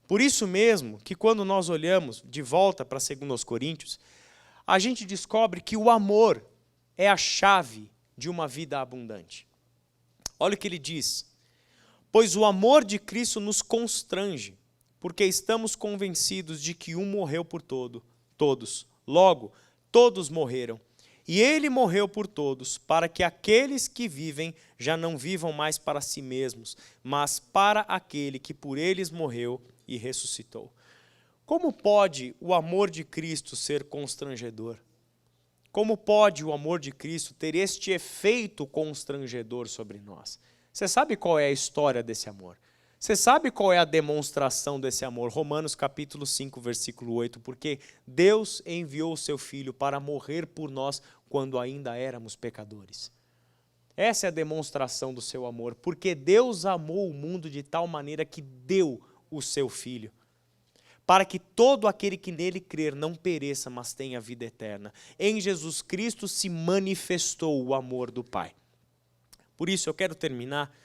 [SPEAKER 1] Por isso mesmo que quando nós olhamos de volta para 2 Coríntios, a gente descobre que o amor é a chave de uma vida abundante. Olha o que ele diz: pois o amor de Cristo nos constrange, porque estamos convencidos de que um morreu por todos, logo, todos morreram. E ele morreu por todos, para que aqueles que vivem já não vivam mais para si mesmos, mas para aquele que por eles morreu e ressuscitou. Como pode o amor de Cristo ser constrangedor? Como pode o amor de Cristo ter este efeito constrangedor sobre nós? Você sabe qual é a história desse amor? Você sabe qual é a demonstração desse amor? Romanos capítulo 5, versículo 8, porque Deus enviou o seu Filho para morrer por nós quando ainda éramos pecadores. Essa é a demonstração do seu amor, porque Deus amou o mundo de tal maneira que deu o seu Filho, para que todo aquele que nele crer não pereça, mas tenha vida eterna. Em Jesus Cristo se manifestou o amor do Pai. Por isso eu quero terminar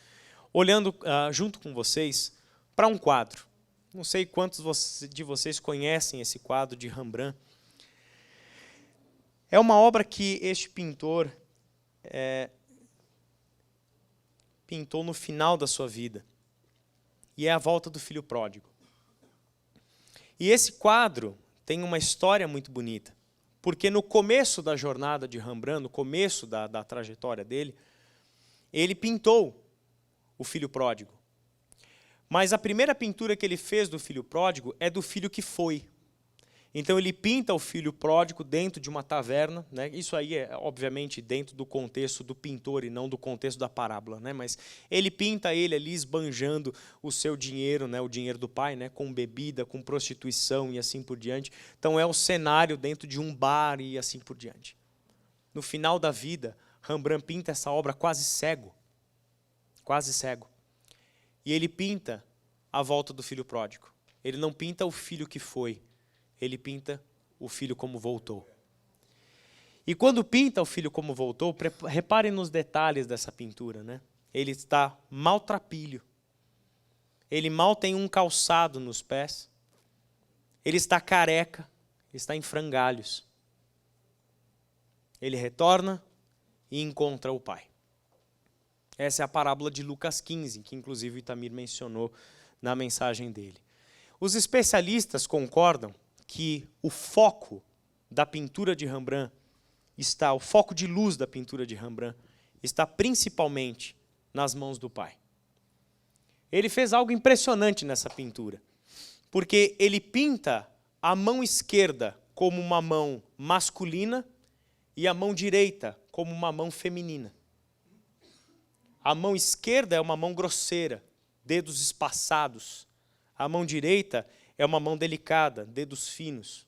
[SPEAKER 1] olhando junto com vocês para um quadro. Não sei quantos de vocês conhecem esse quadro de Rembrandt. É uma obra que este pintor pintou no final da sua vida. E é a volta do filho pródigo. E esse quadro tem uma história muito bonita, porque no começo da jornada de Rembrandt, no começo da trajetória dele, ele pintou o filho pródigo. Mas a primeira pintura que ele fez do filho pródigo é do filho que foi. Então ele pinta o filho pródigo dentro de uma taverna, né? Isso aí é obviamente dentro do contexto do pintor e não do contexto da parábola, né? Mas ele pinta ele ali esbanjando o seu dinheiro, né? O dinheiro do pai, né? Com bebida, com prostituição e assim por diante. Então é o cenário dentro de um bar e assim por diante. No final da vida, Rembrandt pinta essa obra quase cego. Quase cego. E ele pinta a volta do filho pródigo. Ele não pinta o filho que foi. Ele pinta o filho como voltou. E quando pinta o filho como voltou, reparem nos detalhes dessa pintura, né? Ele está maltrapilho. Ele mal tem um calçado nos pés. Ele está careca. Está em frangalhos. Ele retorna e encontra o pai. Essa é a parábola de Lucas 15, que inclusive o Itamir mencionou na mensagem dele. Os especialistas concordam que o foco da pintura de Rembrandt o foco de luz da pintura de Rembrandt está principalmente nas mãos do pai. Ele fez algo impressionante nessa pintura, porque ele pinta a mão esquerda como uma mão masculina e a mão direita como uma mão feminina. A mão esquerda é uma mão grosseira, dedos espaçados. A mão direita é uma mão delicada, dedos finos.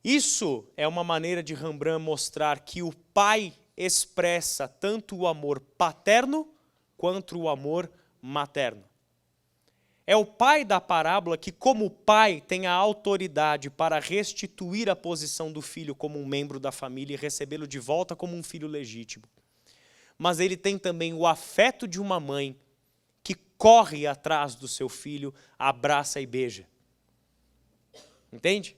[SPEAKER 1] Isso é uma maneira de Rembrandt mostrar que o pai expressa tanto o amor paterno quanto o amor materno. É o pai da parábola que, como pai, tem a autoridade para restituir a posição do filho como um membro da família e recebê-lo de volta como um filho legítimo. Mas ele tem também o afeto de uma mãe que corre atrás do seu filho, abraça e beija. Entende?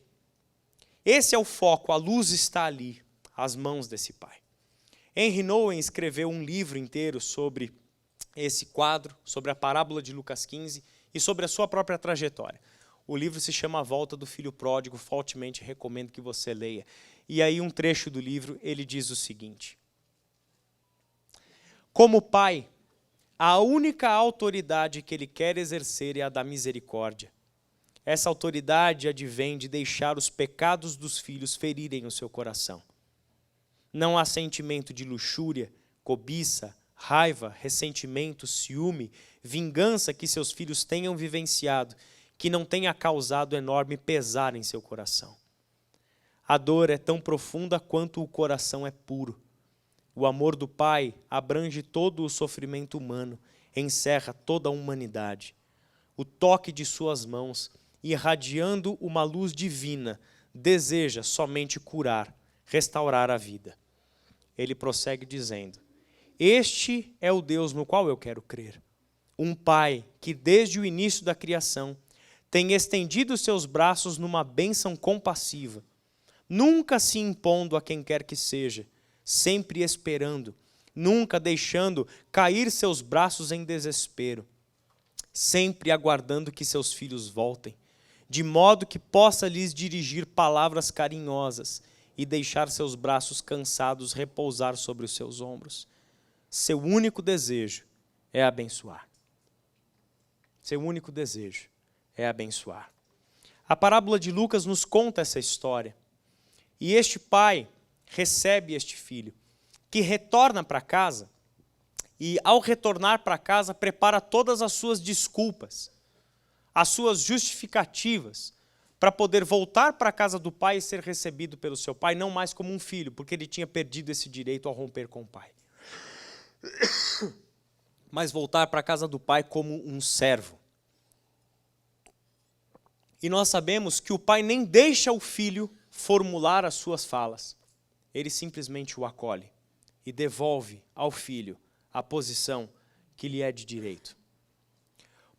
[SPEAKER 1] Esse é o foco, a luz está ali, às mãos desse pai. Henry Nouwen escreveu um livro inteiro sobre esse quadro, sobre a parábola de Lucas 15 e sobre a sua própria trajetória. O livro se chama A Volta do Filho Pródigo, fortemente recomendo que você leia. E aí um trecho do livro, ele diz o seguinte: como pai, a única autoridade que ele quer exercer é a da misericórdia. Essa autoridade advém de deixar os pecados dos filhos ferirem o seu coração. Não há sentimento de luxúria, cobiça, raiva, ressentimento, ciúme, vingança que seus filhos tenham vivenciado, que não tenha causado enorme pesar em seu coração. A dor é tão profunda quanto o coração é puro. O amor do Pai abrange todo o sofrimento humano, encerra toda a humanidade. O toque de suas mãos, irradiando uma luz divina, deseja somente curar, restaurar a vida. Ele prossegue dizendo: este é o Deus no qual eu quero crer. Um Pai que desde o início da criação tem estendido seus braços numa bênção compassiva, nunca se impondo a quem quer que seja, sempre esperando, nunca deixando cair seus braços em desespero, sempre aguardando que seus filhos voltem, de modo que possa lhes dirigir palavras carinhosas e deixar seus braços cansados repousar sobre os seus ombros. Seu único desejo é abençoar. Seu único desejo é abençoar. A parábola de Lucas nos conta essa história. E este pai recebe este filho, que retorna para casa, e ao retornar para casa prepara todas as suas desculpas, as suas justificativas, para poder voltar para a casa do pai e ser recebido pelo seu pai, não mais como um filho, porque ele tinha perdido esse direito ao romper com o pai. Mas voltar para a casa do pai como um servo. E nós sabemos que o pai nem deixa o filho formular as suas falas. Ele simplesmente o acolhe e devolve ao filho a posição que lhe é de direito.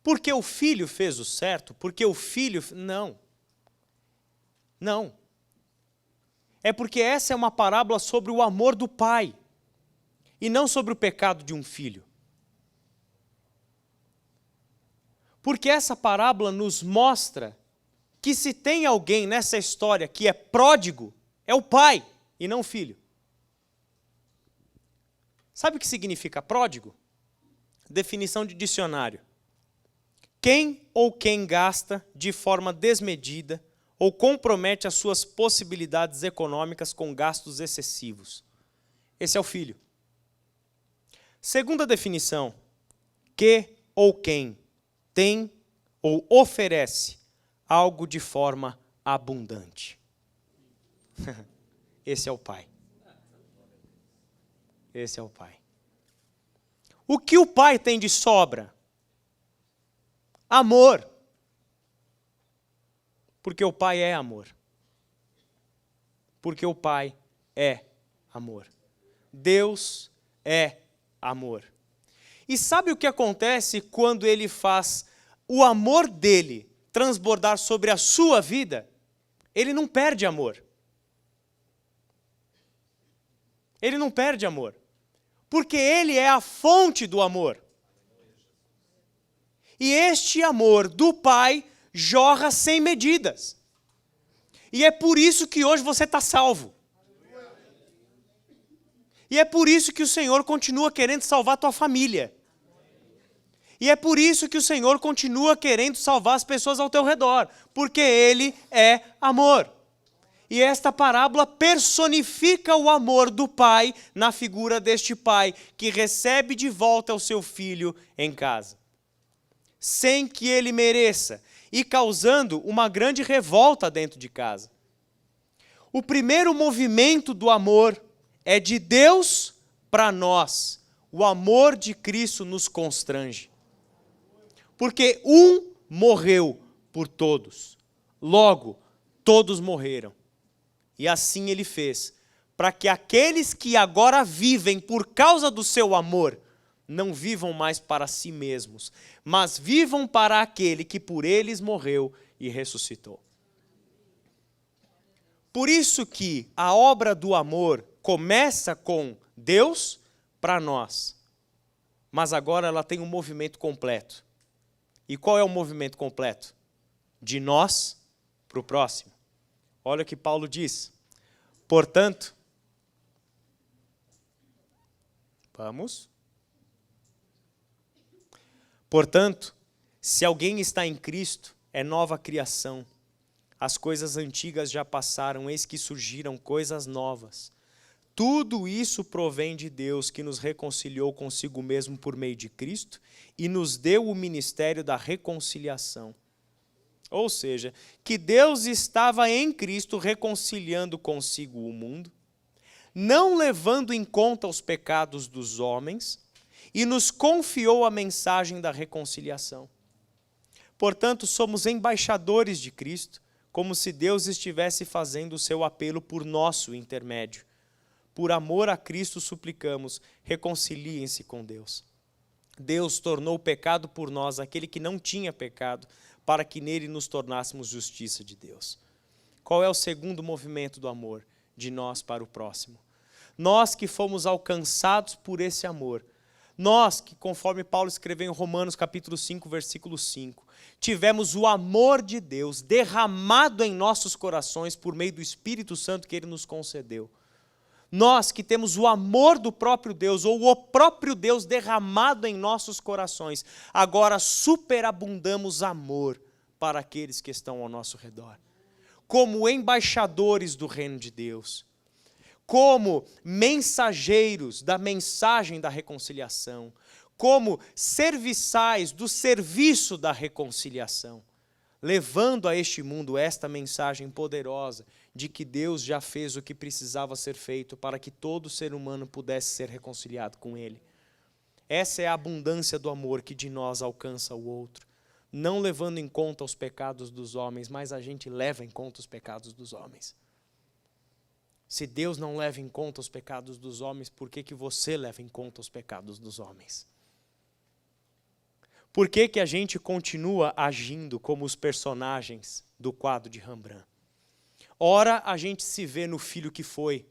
[SPEAKER 1] Porque o filho fez o certo? Porque o filho... Não. Não. É porque essa é uma parábola sobre o amor do pai e não sobre o pecado de um filho. Porque essa parábola nos mostra que se tem alguém nessa história que é pródigo, é o pai e não o filho. Sabe o que significa pródigo? Definição de dicionário. Quem ou quem gasta de forma desmedida ou compromete as suas possibilidades econômicas com gastos excessivos. Esse é o filho. Segunda definição, que ou quem tem ou oferece algo de forma abundante. Esse é o pai. Esse é o pai. O que o pai tem de sobra? Amor. Porque o pai é amor. Porque o pai é amor. Deus é amor. E sabe o que acontece quando ele faz o amor dele transbordar sobre a sua vida? Ele não perde amor. Ele não perde amor. Porque ele é a fonte do amor. E este amor do Pai jorra sem medidas. E é por isso que hoje você está salvo. E é por isso que o Senhor continua querendo salvar a tua família. E é por isso que o Senhor continua querendo salvar as pessoas ao teu redor, porque Ele é amor. E esta parábola personifica o amor do pai na figura deste pai, que recebe de volta o seu filho em casa, sem que ele mereça, e causando uma grande revolta dentro de casa. O primeiro movimento do amor é de Deus para nós. O amor de Cristo nos constrange. Porque um morreu por todos, logo todos morreram. E assim ele fez, para que aqueles que agora vivem por causa do seu amor, não vivam mais para si mesmos, mas vivam para aquele que por eles morreu e ressuscitou. Por isso que a obra do amor começa com Deus para nós, mas agora ela tem um movimento completo. E qual é o movimento completo? De nós para o próximo. Olha o que Paulo diz. Portanto, se alguém está em Cristo, é nova criação. As coisas antigas já passaram, eis que surgiram coisas novas. Tudo isso provém de Deus, que nos reconciliou consigo mesmo por meio de Cristo e nos deu o ministério da reconciliação. Ou seja, que Deus estava em Cristo reconciliando consigo o mundo, não levando em conta os pecados dos homens, e nos confiou a mensagem da reconciliação. Portanto, somos embaixadores de Cristo, como se Deus estivesse fazendo o seu apelo por nosso intermédio. Por amor a Cristo suplicamos, reconciliem-se com Deus. Deus tornou pecado por nós aquele que não tinha pecado, para que nele nos tornássemos justiça de Deus. Qual é o segundo movimento do amor? De nós para o próximo. Nós que fomos alcançados por esse amor, nós que, conforme Paulo escreveu em Romanos capítulo 5, versículo 5, tivemos o amor de Deus derramado em nossos corações por meio do Espírito Santo que Ele nos concedeu. Nós que temos o amor do próprio Deus, ou o próprio Deus derramado em nossos corações, agora superabundamos amor para aqueles que estão ao nosso redor. Como embaixadores do reino de Deus, como mensageiros da mensagem da reconciliação, como serviçais do serviço da reconciliação, levando a este mundo esta mensagem poderosa de que Deus já fez o que precisava ser feito para que todo ser humano pudesse ser reconciliado com Ele. Essa é a abundância do amor que de nós alcança o outro, não levando em conta os pecados dos homens, mas a gente leva em conta os pecados dos homens. Se Deus não leva em conta os pecados dos homens, por que você leva em conta os pecados dos homens? Por que a gente continua agindo como os personagens do quadro de Rembrandt? Ora, a gente se vê no filho que foi,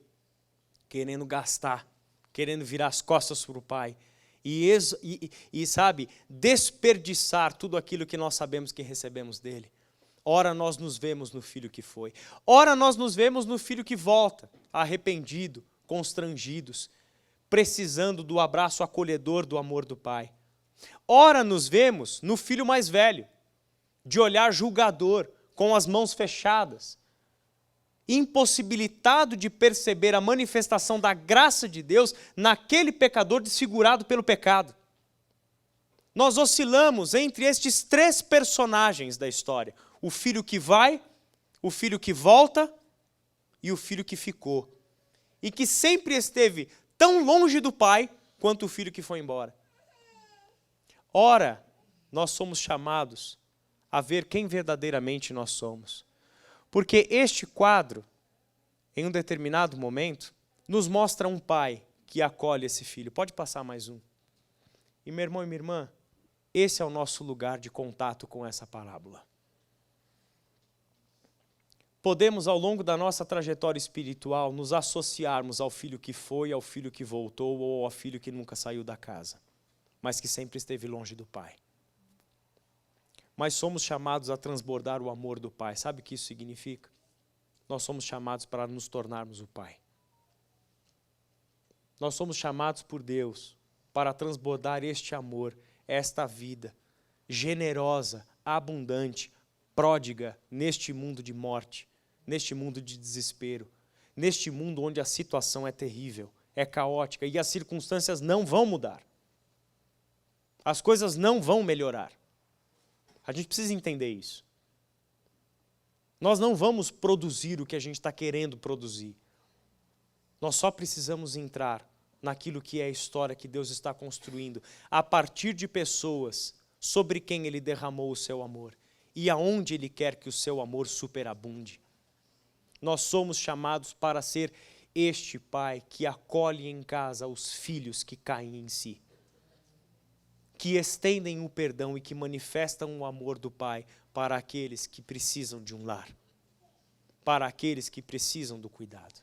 [SPEAKER 1] querendo gastar, querendo virar as costas para o pai, sabe, desperdiçar tudo aquilo que nós sabemos que recebemos dele. Ora, nós nos vemos no filho que foi. Ora, nós nos vemos no filho que volta, arrependido, constrangidos, precisando do abraço acolhedor do amor do pai. Ora, nos vemos no filho mais velho, de olhar julgador, com as mãos fechadas, impossibilitado de perceber a manifestação da graça de Deus naquele pecador desfigurado pelo pecado. Nós oscilamos entre estes três personagens da história: o filho que vai, o filho que volta e o filho que ficou. E que sempre esteve tão longe do pai quanto o filho que foi embora. Ora, nós somos chamados a ver quem verdadeiramente nós somos. Porque este quadro, em um determinado momento, nos mostra um pai que acolhe esse filho. Pode passar mais um. E meu irmão e minha irmã, esse é o nosso lugar de contato com essa parábola. Podemos, ao longo da nossa trajetória espiritual, nos associarmos ao filho que foi, ao filho que voltou, ou ao filho que nunca saiu da casa, mas que sempre esteve longe do pai. Mas somos chamados a transbordar o amor do pai. Sabe o que isso significa? Nós somos chamados para nos tornarmos o pai. Nós somos chamados por Deus para transbordar este amor esta vida generosa, abundante, pródiga neste mundo de morte, neste mundo de desespero, neste mundo onde a situação é terrível, é caótica e as circunstâncias não vão mudar. As coisas não vão melhorar. A gente precisa entender isso. Nós não vamos produzir o que a gente está querendo produzir. Nós só precisamos entrar naquilo que é a história que Deus está construindo, a partir de pessoas sobre quem Ele derramou o seu amor e aonde Ele quer que o seu amor superabunde. Nós somos chamados para ser este pai que acolhe em casa os filhos que caem em si, que estendem o perdão e que manifestam o amor do Pai para aqueles que precisam de um lar, para aqueles que precisam do cuidado.